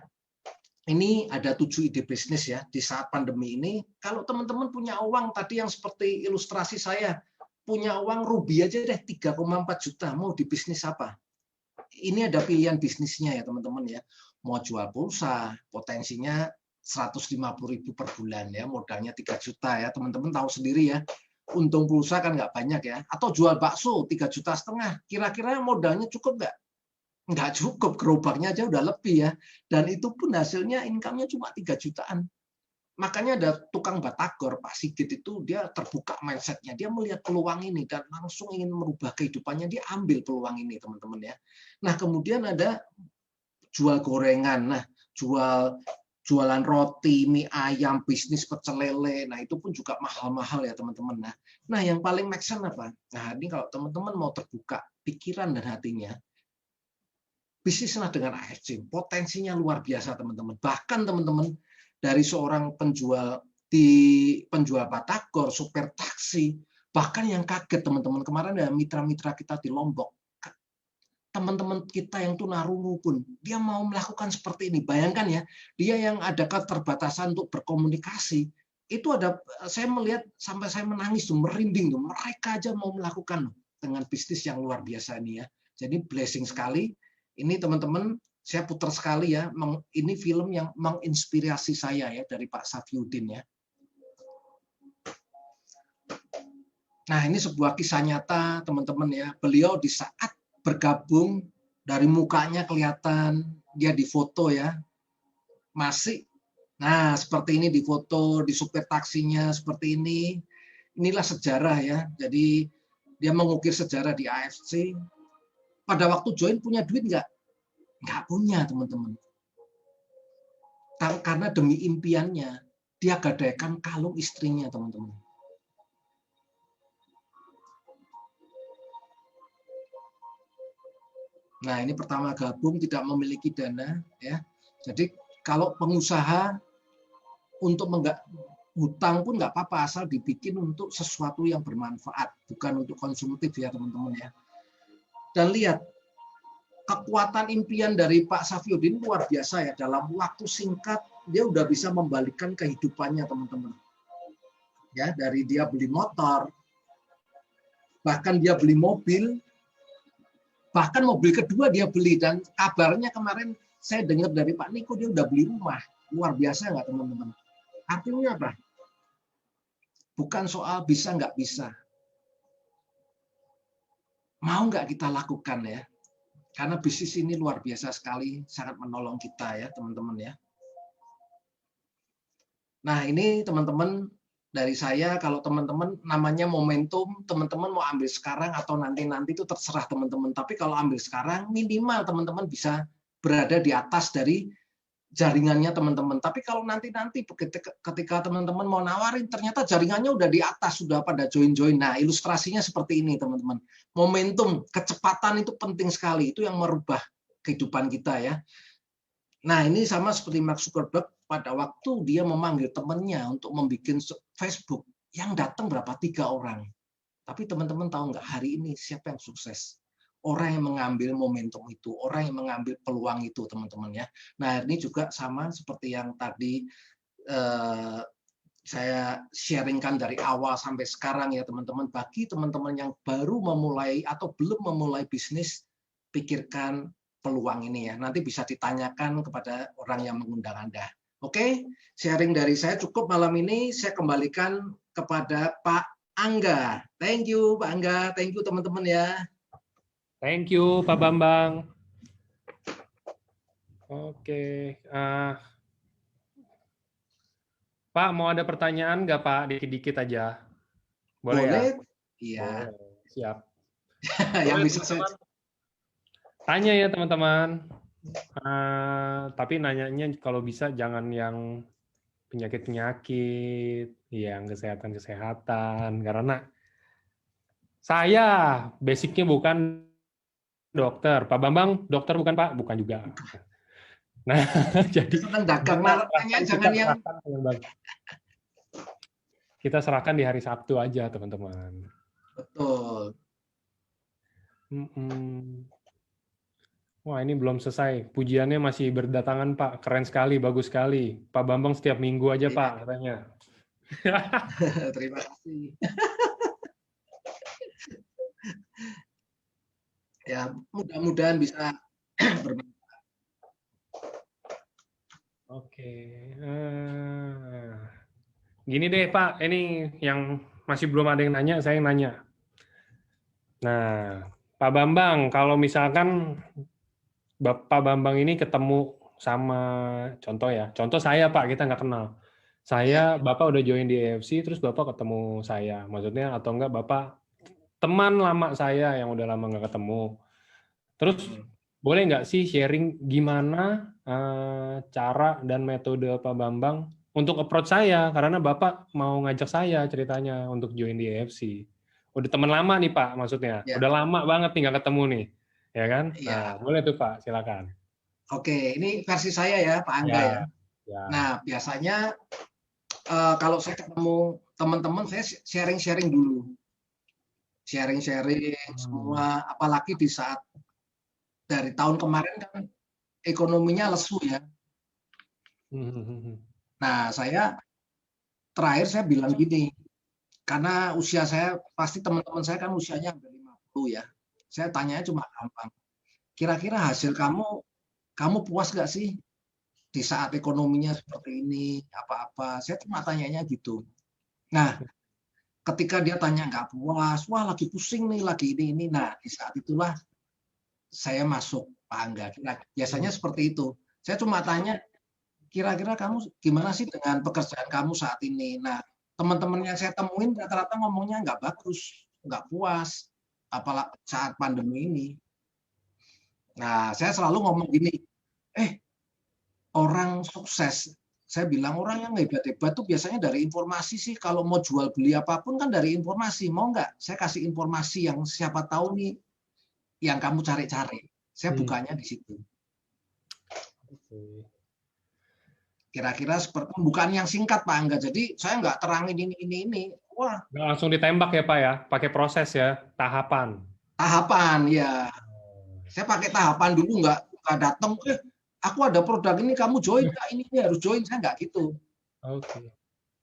ini ada 7 ide bisnis ya di saat pandemi ini. Kalau teman-teman punya uang tadi yang seperti ilustrasi saya, punya uang rugi aja deh 3,4 juta, mau di bisnis apa? Ini ada pilihan bisnisnya ya teman-teman ya. Mau jual pulsa, potensinya 150.000 per bulan ya, modalnya 3 juta ya. Teman-teman tahu sendiri ya. Untung pulsa kan nggak banyak ya. Atau jual bakso 3,5 juta. Kira-kira modalnya cukup nggak? Nggak cukup, gerobaknya aja udah lebih ya. Dan itu pun hasilnya income-nya cuma 3 jutaan. Makanya ada tukang batagor, Pak Sigit itu dia terbuka mindset-nya. Dia melihat peluang ini dan langsung ingin merubah kehidupannya. Dia ambil peluang ini, teman-teman ya. Nah, kemudian ada jual gorengan. Nah, jualan roti, mie ayam, bisnis pecel lele. Nah, itu pun juga mahal-mahal ya, teman-teman. Nah, yang paling make sense apa? Nah, ini kalau teman-teman mau terbuka pikiran dan hatinya, bisnislah dengan AFC. Potensinya luar biasa, teman-teman. Bahkan, teman-teman, dari seorang penjual batagor, supir taksi, bahkan yang kaget teman-teman kemarin ada mitra-mitra kita di Lombok, teman-teman kita yang tunarungu pun dia mau melakukan seperti ini. Bayangkan ya, dia yang ada keterbatasan untuk berkomunikasi, itu ada, saya melihat sampai saya menangis tuh, merinding tuh, mereka aja mau melakukan dengan bisnis yang luar biasa ini ya. Jadi blessing sekali. Ini teman-teman, saya putar sekali ya, ini film yang menginspirasi saya ya dari Pak Safiuddin ya. Nah, ini sebuah kisah nyata teman-teman ya. Beliau di saat bergabung dari mukanya kelihatan dia difoto ya. Masih. Nah, seperti ini difoto di supir taksinya seperti ini. Inilah sejarah ya. Jadi dia mengukir sejarah di AFC. Pada waktu join punya duit nggak? Nggak punya, teman-teman. Karena demi impiannya, dia gadaikan kalung istrinya, teman-teman. Nah, ini pertama gabung, tidak memiliki dana. Ya. Jadi, kalau pengusaha untuk hutang pun nggak apa-apa, asal dibikin untuk sesuatu yang bermanfaat, bukan untuk konsumtif ya, teman-teman ya. Dan lihat, kekuatan impian dari Pak Safiuddin luar biasa ya. Dalam waktu singkat dia udah bisa membalikkan kehidupannya, teman-teman. Ya, dari dia beli motor, bahkan dia beli mobil, bahkan mobil kedua dia beli, dan kabarnya kemarin saya dengar dari Pak Niko dia udah beli rumah. Luar biasa nggak, teman-teman? Artinya apa? Bukan soal bisa nggak bisa. Mau nggak kita lakukan ya? Karena bisnis ini luar biasa sekali, sangat menolong kita ya teman-teman ya. Nah ini teman-teman dari saya, kalau teman-teman namanya momentum, teman-teman mau ambil sekarang atau nanti-nanti itu terserah teman-teman. Tapi kalau ambil sekarang minimal teman-teman bisa berada di atas dari jaringannya teman-teman. Tapi kalau nanti-nanti ketika teman-teman mau nawarin, ternyata jaringannya udah di atas, sudah pada join-join. Nah, ilustrasinya seperti ini, teman-teman. Momentum, kecepatan itu penting sekali. Itu yang merubah kehidupan kita ya. Nah, ini sama seperti Mark Zuckerberg pada waktu dia memanggil temannya untuk membuat Facebook, yang datang berapa? 3 orang. Tapi teman-teman tahu nggak, hari ini siapa yang sukses? Orang yang mengambil momentum itu, orang yang mengambil peluang itu, teman-teman ya. Nah, ini juga sama seperti yang tadi saya sharingkan dari awal sampai sekarang ya, teman-teman. Bagi teman-teman yang baru memulai atau belum memulai bisnis, pikirkan peluang ini ya. Nanti bisa ditanyakan kepada orang yang mengundang Anda. Oke, sharing dari saya cukup malam ini. Saya kembalikan kepada Pak Angga. Thank you, Pak Angga. Thank you, teman-teman ya. Thank you, Pak Bambang. Oke, Pak, mau ada pertanyaan nggak Pak? Dikit-dikit aja. Boleh ya? Iya. Boleh. Siap. Yang Boleh, bisa saya... Tanya ya teman-teman. Tapi nanyanya kalau bisa jangan yang penyakit-penyakit, yang kesehatan-kesehatan. Karena saya basicnya bukan dokter. Pak Bambang, dokter bukan Pak? Bukan juga. Nah, jadi Senang dagang. Nah, tanya jangan yang kita serahkan di hari Sabtu aja, teman-teman. betul. Wah, ini belum selesai. Pujiannya masih berdatangan, Pak. Keren sekali, bagus sekali. Pak Bambang setiap minggu aja, Iya. Pak, katanya. Terima kasih. Ya, mudah-mudahan bisa bermanfaat. Oke. Gini deh, Pak. Ini yang masih belum ada yang nanya, saya yang nanya. Nah, Pak Bambang, kalau misalkan Pak Bambang ini ketemu sama, contoh ya, contoh saya Pak, kita nggak kenal. Saya, Bapak udah join di EFC, terus Bapak ketemu saya. Maksudnya, atau enggak Bapak teman lama saya yang udah lama nggak ketemu. Terus, boleh nggak sih sharing gimana cara dan metode Pak Bambang untuk approach saya? Karena Bapak mau ngajak saya ceritanya untuk join di EFC. Udah teman lama nih Pak, maksudnya. Ya. Udah lama banget nih nggak ketemu nih. Ya kan? Iya. Nah, boleh tuh Pak, silakan. Oke, ini versi saya ya, Pak Angga ya. Ya. Nah, biasanya kalau saya ketemu teman-teman, saya sharing-sharing dulu. Sharing-sharing semua, apalagi di saat dari tahun kemarin kan ekonominya lesu ya. Nah, saya terakhir saya bilang gini, karena usia saya, pasti teman-teman saya kan usianya hampir 50 ya. Saya tanyanya cuma gampang. Kira-kira hasil kamu puas nggak sih di saat ekonominya seperti ini, apa-apa? Saya cuma tanyanya gitu. Nah, ketika dia tanya nggak puas, wah lagi pusing nih, lagi ini. Nah, di saat itulah saya masuk, Pak Angga. Biasanya seperti itu. Saya cuma tanya, kira-kira kamu gimana sih dengan pekerjaan kamu saat ini? Nah, teman-teman yang saya temuin rata-rata ngomongnya nggak bagus, nggak puas, apalagi saat pandemi ini. Nah, saya selalu ngomong gini, orang sukses, saya bilang orang yang hebat-hebat tuh biasanya dari informasi sih. Kalau mau jual beli apapun kan dari informasi. Mau nggak? Saya kasih informasi yang siapa tahu nih yang kamu cari-cari. Saya bukanya di situ. Kira-kira seperti bukan yang singkat Pak Angga. Jadi saya nggak terangin ini. Wah. Nggak langsung ditembak ya Pak ya, pakai proses ya, tahapan. Tahapan ya. Saya pakai tahapan dulu, nggak datang. Aku ada produk ini, kamu join nggak? Ini harus join, saya nggak gitu. Oke.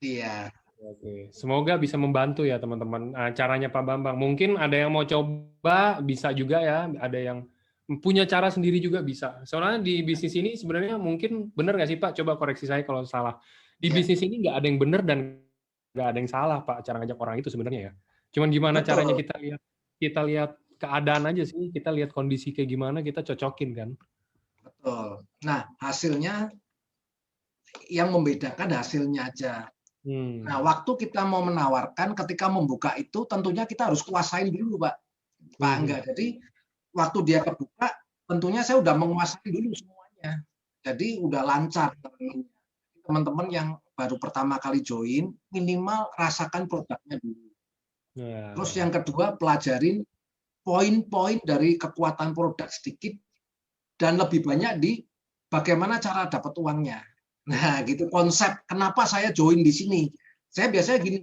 Iya. Oke. Semoga bisa membantu ya teman-teman. Caranya Pak Bambang. Mungkin ada yang mau coba, bisa juga ya. Ada yang punya cara sendiri juga bisa. Soalnya di bisnis ini sebenarnya mungkin benar nggak sih Pak? Coba koreksi saya kalau salah. Di bisnis ini nggak ada yang benar dan nggak ada yang salah Pak. Cara ngajak orang itu sebenarnya ya. Cuman gimana caranya kita lihat keadaan aja sih. Kita lihat kondisi kayak gimana, kita cocokin kan. Betul. Nah, hasilnya yang membedakan hasilnya aja. Nah, waktu kita mau menawarkan, ketika membuka itu tentunya kita harus kuasain dulu, Pak Angga. Jadi waktu dia kebuka, tentunya saya udah menguasai dulu semuanya. Jadi udah lancar. Teman-teman yang baru pertama kali join, minimal rasakan produknya dulu. Terus yang kedua, pelajarin poin-poin dari kekuatan produk sedikit dan lebih banyak di bagaimana cara dapat uangnya. Nah, gitu konsep kenapa saya join di sini. Saya biasanya gini,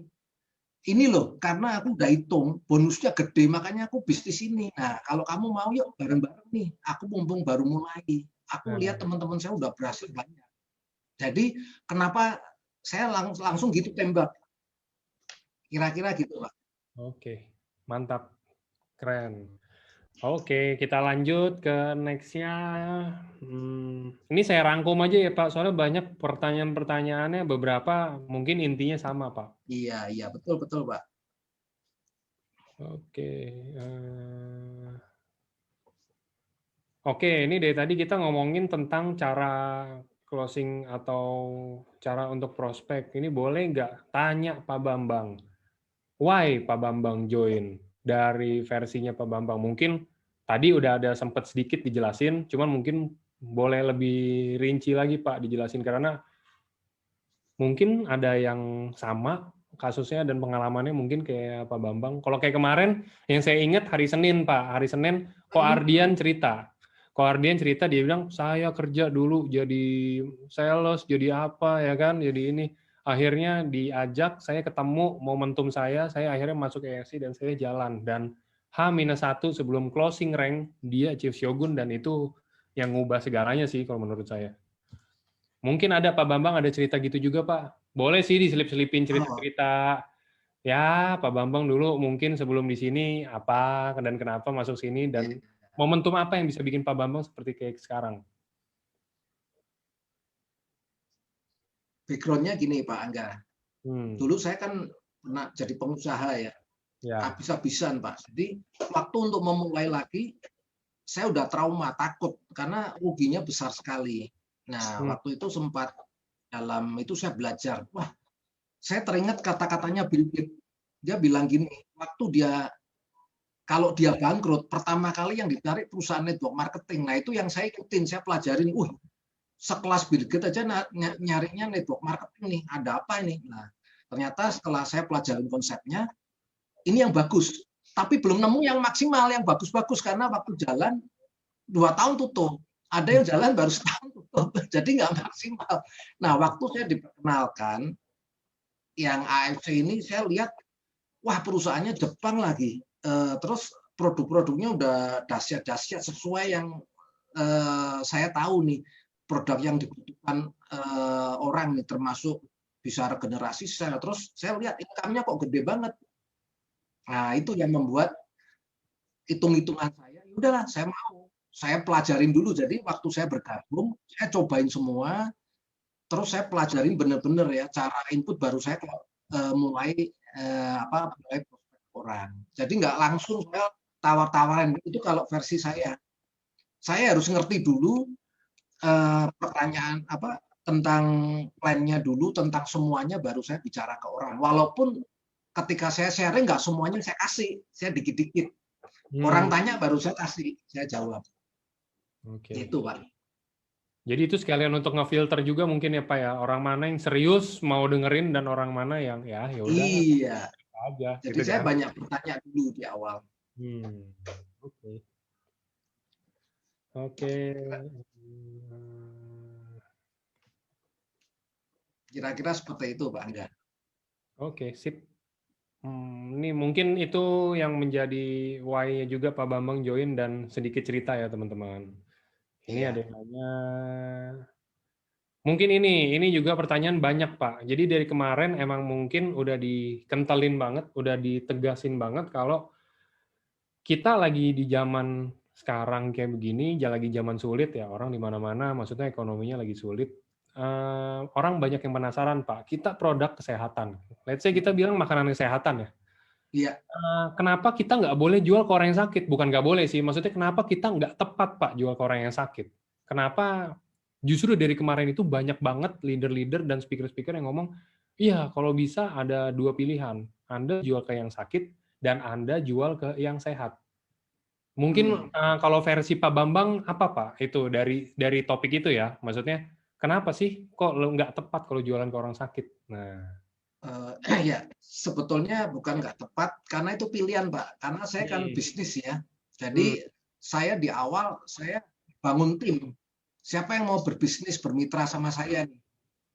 ini loh, karena aku udah hitung bonusnya gede, makanya aku bisnis ini. Nah, kalau kamu mau yuk bareng-bareng nih. Aku mumpung baru mulai. Aku lihat teman-teman saya udah berhasil banyak. Jadi kenapa saya langsung gitu tembak. Kira-kira gitu, Pak. Oke, mantap. Keren. Oke, kita lanjut ke next-nya. Ini saya rangkum aja ya Pak, soalnya banyak pertanyaan-pertanyaannya, beberapa mungkin intinya sama Pak. Iya, betul Pak. Oke, ini dari tadi kita ngomongin tentang cara closing atau cara untuk prospek. Ini boleh nggak tanya Pak Bambang, why Pak Bambang join? Dari versinya Pak Bambang. Mungkin tadi udah ada sempat sedikit dijelasin, cuman mungkin boleh lebih rinci lagi Pak dijelasin, karena mungkin ada yang sama kasusnya dan pengalamannya mungkin kayak Pak Bambang. Kalau kayak kemarin, yang saya ingat hari Senin Pak, hari Senin Ko Ardian cerita. Ardian cerita, dia bilang, saya kerja dulu jadi sales, jadi apa ya kan, jadi ini. Akhirnya diajak, saya ketemu momentum saya akhirnya masuk ESI dan saya jalan. Dan H-1 sebelum closing rank, dia Chief Shogun, dan itu yang ngubah segalanya sih kalau menurut saya. Mungkin ada Pak Bambang ada cerita gitu juga Pak. Boleh sih diselip-selipin cerita-cerita. Ya Pak Bambang dulu mungkin sebelum di sini apa dan kenapa masuk sini dan momentum apa yang bisa bikin Pak Bambang seperti kayak sekarang. Background-nya gini Pak Angga. Dulu saya kan pernah jadi pengusaha ya. Habis-habisan Pak. Jadi waktu untuk memulai lagi saya udah trauma, takut karena ruginya besar sekali. Nah, waktu itu sempat dalam itu saya belajar. Wah, saya teringat kata-katanya Bill Gates. Dia bilang gini, kalau dia bangkrut, pertama kali yang ditarik perusahaan network marketing. Nah, itu yang saya ikutin, saya pelajarin. Sekelas Bill Gates aja nyarinya network marketing nih. Ada apa ini? Nah, ternyata setelah saya pelajarin konsepnya, ini yang bagus. Tapi belum nemu yang maksimal, yang bagus-bagus. Karena waktu jalan, 2 tahun tutup. Ada yang jalan baru setahun tutup, jadi nggak maksimal. Nah, waktu saya diperkenalkan, yang AFC ini saya lihat, wah perusahaannya Jepang lagi. Terus produk-produknya udah dahsyat-dahsyat sesuai yang saya tahu nih, produk yang dibutuhkan orang nih, termasuk bisa regenerasi sel. Terus saya lihat income-nya kok gede banget. Nah, itu yang membuat hitung-hitungan saya, udahlah saya mau. Saya pelajarin dulu, jadi waktu saya bergabung, saya cobain semua, terus saya pelajarin benar-benar ya cara input, baru saya mulai prospek orang. Jadi nggak langsung saya tawar-tawaran, itu kalau versi saya. Saya harus ngerti dulu pertanyaan tentang plannya dulu, tentang semuanya, baru saya bicara ke orang. Walaupun ketika saya sharing nggak semuanya saya kasih, saya dikit-dikit. Orang tanya baru saya kasih, saya jawab. Oke. Itu Pak. Jadi itu sekalian untuk ngefilter juga mungkin ya Pak ya, orang mana yang serius mau dengerin dan orang mana yang ya udah. Iya. Aja. Jadi gitu saya kan? banyak bertanya dulu di awal. Oke. Oke. Kira-kira seperti itu Pak Angga. Oke, sip. Ini mungkin itu yang menjadi why-nya juga Pak Bambang join dan sedikit cerita ya teman-teman. Ini ada yang nanya. Mungkin ini juga pertanyaan banyak Pak. Jadi dari kemarin emang mungkin udah dikentalin banget, udah ditegasin banget kalau kita lagi di zaman sekarang kayak begini, lagi zaman sulit ya, orang di mana-mana, maksudnya ekonominya lagi sulit. Orang banyak yang penasaran Pak, kita produk kesehatan. Let's say kita bilang makanan kesehatan ya. Iya. Kenapa kita nggak boleh jual ke orang yang sakit? Bukan nggak boleh sih, maksudnya kenapa kita nggak tepat Pak jual ke orang yang sakit? Kenapa justru dari kemarin itu banyak banget leader-leader dan speaker-speaker yang ngomong, iya kalau bisa ada 2 pilihan, Anda jual ke yang sakit dan Anda jual ke yang sehat. Mungkin kalau versi Pak Bambang apa Pak itu dari topik itu ya, maksudnya kenapa sih kok nggak tepat kalau jualan ke orang sakit? Nah, ya sebetulnya bukan nggak tepat karena itu pilihan Pak, karena saya kan bisnis ya, jadi saya di awal saya bangun tim. Siapa yang mau berbisnis, bermitra sama saya nih.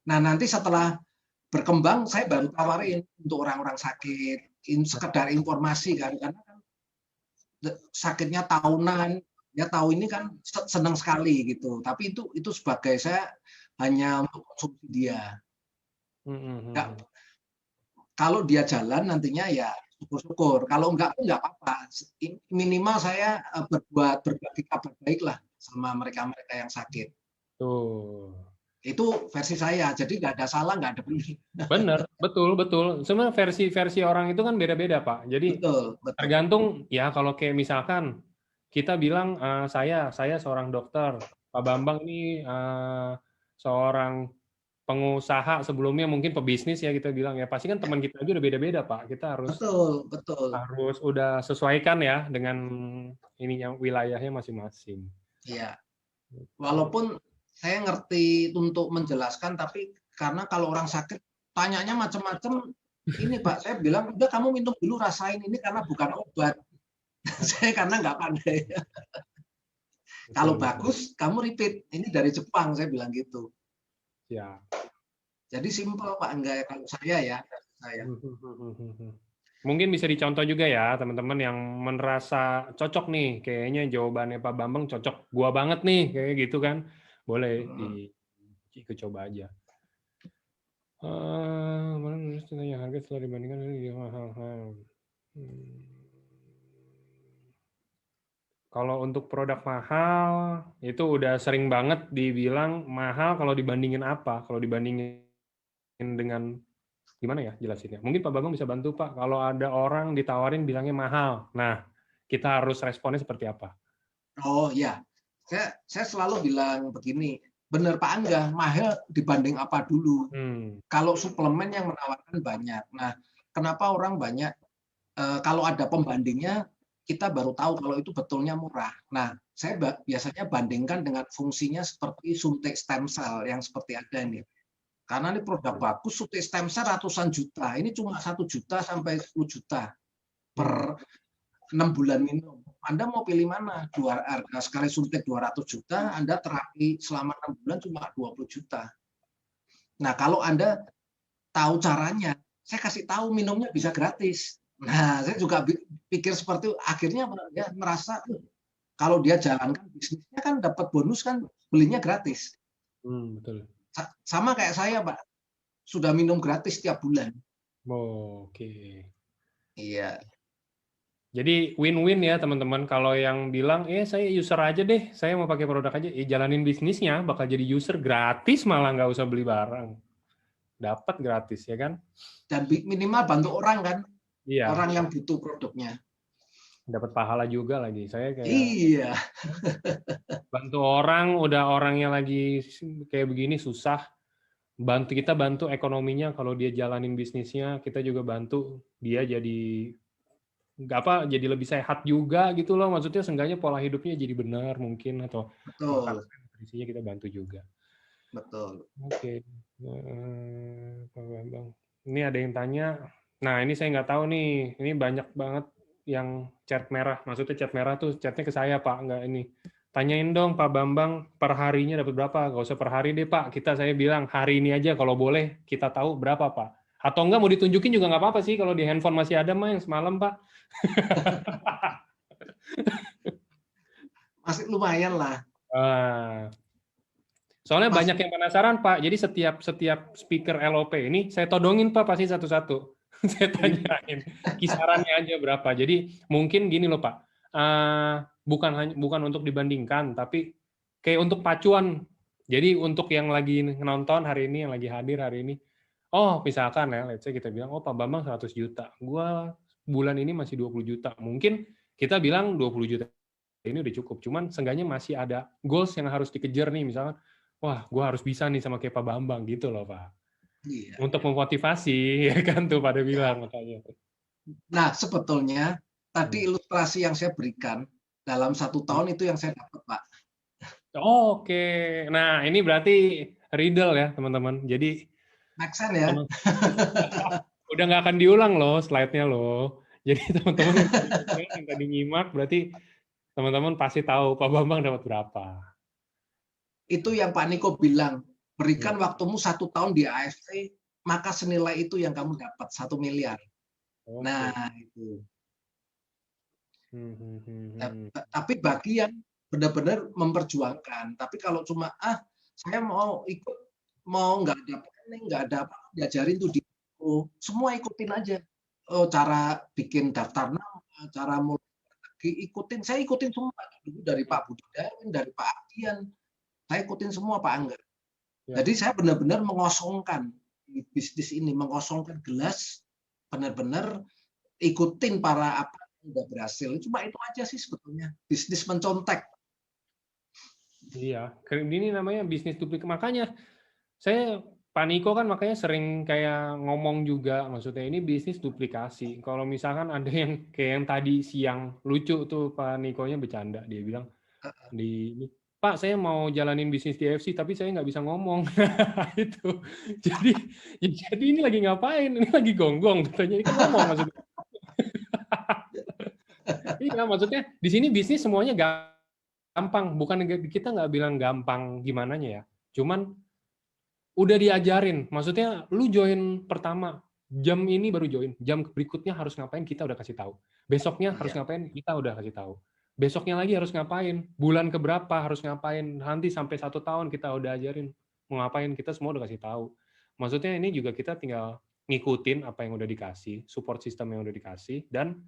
Nah, nanti setelah berkembang, saya baru tawarin untuk orang-orang sakit, sekedar informasi kan, karena kan sakitnya tahunan, ya tahu ini kan senang sekali gitu. Tapi itu sebagai saya hanya untuk konsumsi dia. Nah, kalau dia jalan nantinya ya syukur-syukur. Kalau enggak apa-apa. Minimal saya berbagi kabar baik lah sama mereka-mereka yang sakit. Tuh. Itu versi saya, jadi nggak ada salah, nggak ada benar. Bener, betul. Sebenarnya versi orang itu kan beda-beda Pak. Jadi betul. Tergantung ya kalau kayak misalkan kita bilang saya seorang dokter, Pak Bambang ini seorang pengusaha sebelumnya mungkin pebisnis ya kita bilang ya, pasti kan teman kita aja udah beda-beda Pak. Kita harus harus udah sesuaikan ya dengan ininya wilayahnya masing-masing. Iya. Walaupun saya ngerti untuk menjelaskan, tapi karena kalau orang sakit tanyanya macam-macam, ini Pak saya bilang udah kamu minum dulu, rasain ini karena bukan obat. Saya karena nggak pandai. Kalau Betul, betul. bagus, kamu repeat. Ini dari Jepang, saya bilang gitu. Ya. Jadi simple Pak Angga ya, kalau saya ya. Saya. Mungkin bisa dicontoh juga ya teman-teman yang merasa cocok nih, kayaknya jawabannya Pak Bambang cocok gua banget nih, kayak gitu kan. Boleh ikut coba aja. Mana nulis tentang harga setelah dibandingkan dengan mahal. Kalau untuk produk mahal, itu udah sering banget dibilang mahal kalau dibandingin apa? Kalau dibandingin dengan, gimana ya jelasinnya? Mungkin Pak Bambang bisa bantu Pak, kalau ada orang ditawarin bilangnya mahal. Nah, kita harus responnya seperti apa? Oh ya, saya selalu bilang begini, benar Pak Angga, mahal dibanding apa dulu? Kalau suplemen yang menawarkan banyak. Nah, kenapa orang banyak? Kalau ada pembandingnya, kita baru tahu kalau itu betulnya murah. Nah, saya biasanya bandingkan dengan fungsinya seperti suntik stem cell yang seperti ada ini. Karena ini produk bagus, suntik stem cell ratusan juta. Ini cuma 1 juta sampai 10 juta per 6 bulan minum. Anda mau pilih mana? Harga sekali suntik 200 juta, Anda terapi selama 6 bulan cuma 20 juta. Nah, kalau Anda tahu caranya, saya kasih tahu minumnya bisa gratis. Nah, saya juga pikir seperti itu. Akhirnya dia merasa kalau dia jalankan bisnisnya kan dapat bonus kan, belinya gratis. Betul. Sama kayak saya, Pak. Sudah minum gratis tiap bulan. Oke. Iya. Jadi win-win ya teman-teman. Kalau yang bilang, saya user aja deh, saya mau pakai produk aja, jalanin bisnisnya, bakal jadi user gratis, malah nggak usah beli barang. Dapat gratis, ya kan? Dan minimal bantu orang kan? Iya. Orang yang butuh produknya. Dapat pahala juga lagi. Saya kayak Iya. bantu orang, udah orangnya lagi kayak begini susah. Kita bantu ekonominya, kalau dia jalanin bisnisnya, kita juga bantu dia jadi jadi lebih sehat juga gitu loh. Maksudnya seenggaknya pola hidupnya jadi benar mungkin, atau nutrisinya kita bantu juga. Betul. Oke. Pak Bambang. Ini ada yang tanya. Nah, ini saya nggak tahu nih. Ini banyak banget yang chat merah. Maksudnya chat merah tuh chatnya ke saya, Pak. Nggak ini. Tanyain dong, Pak Bambang, per harinya dapat berapa? Nggak usah per hari deh, Pak. Saya bilang, hari ini aja kalau boleh kita tahu berapa, Pak. Atau enggak mau ditunjukin juga nggak apa-apa sih. Kalau di handphone masih ada mah yang semalam, Pak. Masih lumayan lah. Soalnya banyak yang penasaran, Pak. Jadi setiap speaker LOP ini saya todongin, Pak, pasti satu-satu. Saya tanyain kisarannya aja berapa. Jadi mungkin gini loh, Pak. Bukan untuk dibandingkan, tapi kayak untuk pacuan. Jadi untuk yang lagi nonton hari ini, yang lagi hadir hari ini, misalkan ya, let's say kita bilang, Pak Bambang 100 juta. Gua bulan ini masih 20 juta. Mungkin kita bilang 20 juta ini udah cukup. Cuman seenggaknya masih ada goals yang harus dikejar nih. Misalkan, wah, gue harus bisa nih sama kayak Pak Bambang gitu loh, Pak. Iya. Untuk memotivasi, ya kan tuh pada bilang makanya. Nah, sebetulnya tadi ilustrasi yang saya berikan dalam 1 tahun itu yang saya dapat, Pak. Oke. Nah, ini berarti riddle ya, teman-teman. Jadi make sense ya. Udah nggak akan diulang loh slide-nya loh. Jadi teman-teman yang tadi nyimak berarti teman-teman pasti tahu Pak Bambang dapat berapa. Itu yang Pak Niko bilang, berikan waktumu 1 tahun di AFC, maka senilai itu yang kamu dapat, 1 miliar. Nah, itu. Tapi bagi yang benar-benar memperjuangkan. Tapi kalau cuma, saya mau ikut, mau nggak ada planning, nggak ada apa, diajarin tuh semua ikutin aja. Cara bikin daftar nama, cara mulai ikutin, saya ikutin semua. Dulu dari Pak Budi Darwin, dari Pak Adian, saya ikutin semua Pak Angga. Ya. Jadi saya benar-benar mengosongkan bisnis ini, mengosongkan gelas, benar-benar ikutin para apa yang udah berhasil. Cuma itu aja sih sebetulnya, bisnis mencontek. Iya, ini namanya bisnis duplikat. Makanya saya Pak Niko kan makanya sering kayak ngomong juga, maksudnya ini bisnis duplikasi. Kalau misalkan ada yang kayak yang tadi siang lucu tuh Pak Nikonya bercanda, dia bilang Pak, saya mau jalanin bisnis di FC, tapi saya nggak bisa ngomong. Itu. Jadi ini lagi ngapain? Ini lagi gonggong, katanya. Ini kan ngomong maksudnya. Iya, maksudnya di sini bisnis semuanya gampang, bukan kita nggak bilang gampang gimananya ya. Cuman udah diajarin, maksudnya lu join pertama, jam ini baru join, jam berikutnya harus ngapain kita udah kasih tahu. Besoknya harus Iya. ngapain kita udah kasih tahu. Besoknya lagi harus ngapain, bulan keberapa harus ngapain, nanti sampai 1 tahun kita udah ajarin mau ngapain, kita semua udah kasih tahu. Maksudnya ini juga kita tinggal ngikutin apa yang udah dikasih, support system yang udah dikasih, dan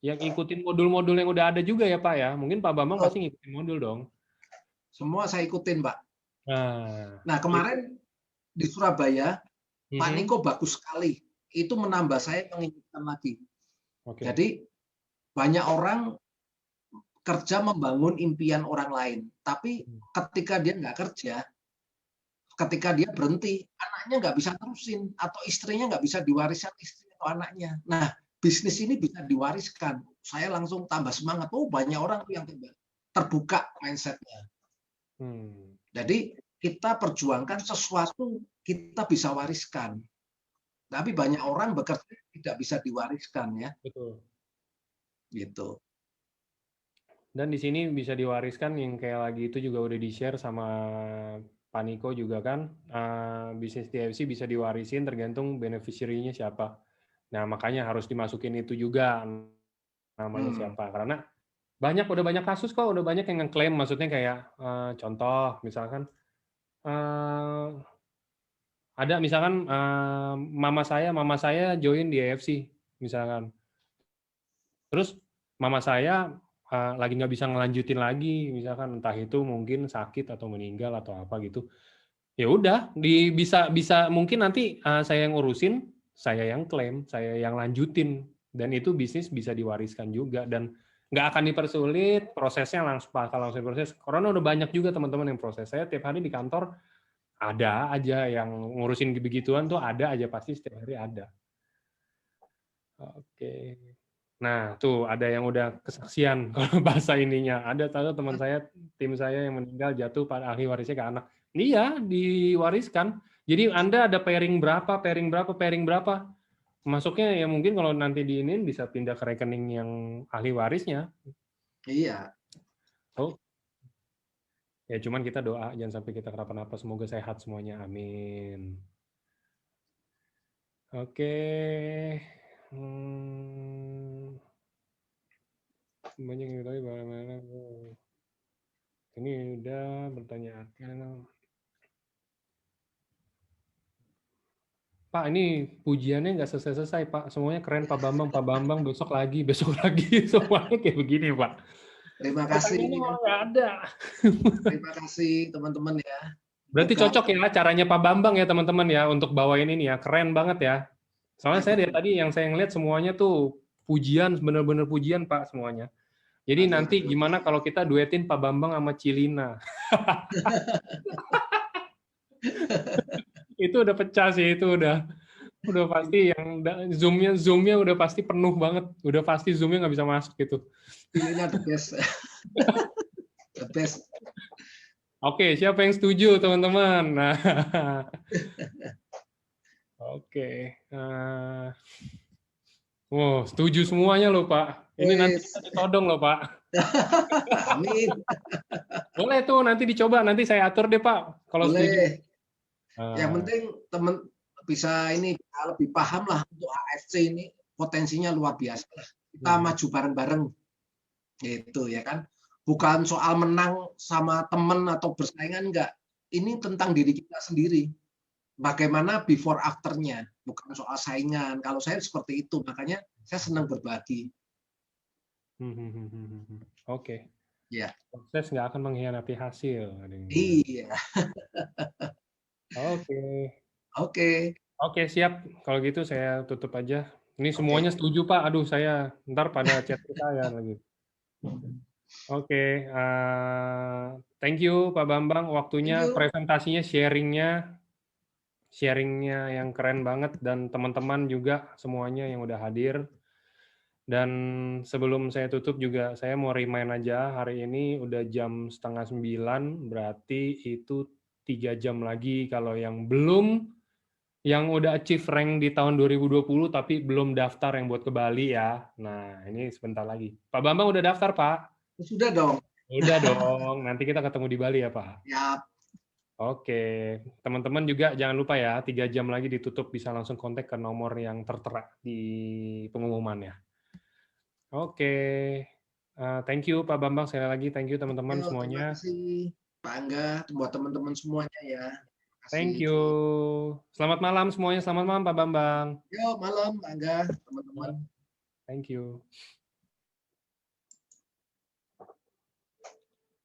yang ngikutin modul-modul yang udah ada juga ya Pak ya. Mungkin Pak Bambang pasti ngikutin modul dong. Semua saya ikutin, Pak. Nah, Nah, kemarin di Surabaya, Pak mhm. Niko bagus sekali. Itu menambah saya mengingatkan lagi. Oke. Jadi banyak orang kerja membangun impian orang lain, tapi ketika dia nggak kerja, ketika dia berhenti, anaknya nggak bisa terusin, atau istrinya nggak bisa diwariskan istri atau anaknya. Nah, bisnis ini bisa diwariskan. Saya langsung tambah semangat. Oh, banyak orang tuh yang terbuka mindset-nya. Jadi kita perjuangkan sesuatu kita bisa wariskan. Tapi banyak orang bekerja tidak bisa diwariskan ya. Betul. Gitu. Dan di sini bisa diwariskan yang kayak lagi itu juga udah di-share sama Pak Niko juga kan, bisnis TFC bisa diwarisin tergantung beneficiary-nya siapa. Nah, makanya harus dimasukin itu juga namanya siapa. Karena udah banyak kasus kok, udah banyak yang ngeklaim, maksudnya kayak contoh misalkan ada misalkan mama saya join di AFC misalkan. Terus mama saya lagi nggak bisa ngelanjutin lagi, misalkan entah itu mungkin sakit atau meninggal atau apa gitu. Ya udah, bisa mungkin nanti saya yang urusin, saya yang klaim, saya yang lanjutin, dan itu bisnis bisa diwariskan juga dan nggak akan dipersulit, prosesnya langsung diproses. Karena udah banyak juga teman-teman yang proses. Saya tiap hari di kantor ada aja yang ngurusin begituan tuh, ada aja pasti setiap hari ada. Oke. Nah, tuh ada yang udah kesaksian kalau bahasa ininya. Ada teman saya, tim saya yang meninggal jatuh pada ahli warisnya ke anak. Iya, diwariskan. Jadi Anda ada pairing berapa. Masuknya ya mungkin kalau nanti diinin bisa pindah ke rekening yang ahli warisnya. Iya. Oh. Ya cuman kita doa jangan sampai kita kenapa-napa, semoga sehat semuanya. Amin. Oke. Banyak yang tahu bagaimana. Ini udah pertanyaan. Pak, ini pujiannya nggak selesai-selesai, Pak. Semuanya keren, Pak Bambang, besok lagi, semuanya kayak begini, Pak. Terima kasih. Ini malah nggak ada. Terima kasih teman-teman ya. Berarti cocok ya caranya Pak Bambang ya teman-teman ya untuk bawain ini ya, keren banget ya. Soalnya saya dari tadi yang saya ngeliat semuanya tuh pujian, bener-bener pujian Pak semuanya. Jadi nanti gimana kalau kita duetin Pak Bambang sama Cilina? Itu udah pecah sih, itu udah pasti yang zoomnya udah pasti penuh banget, udah pasti zoomnya nggak bisa masuk gitu. Cilina the best. The best. Oke, siapa yang setuju teman-teman? Nah, oke. Wow, setuju semuanya loh Pak. Ini nanti kita ditodong loh Pak. Amin. Boleh tuh nanti dicoba, nanti saya atur deh Pak. Kalau boleh. Setuju. Yang penting teman bisa ini lebih paham lah untuk AFC ini potensinya luar biasa. Kita maju bareng-bareng. Gitu ya kan. Bukan soal menang sama teman atau bersaingan, enggak. Ini tentang diri kita sendiri. Bagaimana before after-nya, bukan soal saingan. Kalau saya seperti itu, makanya saya senang berbagi. Oke. Ya. Proses nggak akan mengkhianati hasil. Iya. Oke, siap. Kalau gitu saya tutup aja. Ini semuanya setuju Pak. Aduh, saya ntar pada chat saya lagi. Oke, thank you Pak Bambang, waktunya, presentasinya, sharingnya yang keren banget, dan teman-teman juga semuanya yang udah hadir. Dan sebelum saya tutup juga, saya mau remind aja, hari ini udah jam 8:30, berarti itu 3 jam lagi kalau yang belum, yang udah achieve rank di tahun 2020 tapi belum daftar yang buat ke Bali ya. Nah, ini sebentar lagi. Pak Bambang udah daftar, Pak? Sudah dong. Udah dong, nanti kita ketemu di Bali ya Pak. Ya, Oke, teman-teman juga jangan lupa ya, 3 jam lagi ditutup bisa langsung kontak ke nomor yang tertera di pengumumannya. Oke, thank you Pak Bambang sekali lagi, thank you teman-teman terima semuanya. kasih Pak Angga, buat teman-teman semuanya ya. Terima kasih. Thank you. Selamat malam semuanya, selamat malam Pak Bambang. Yo, malam Pak Angga, teman-teman. Thank you.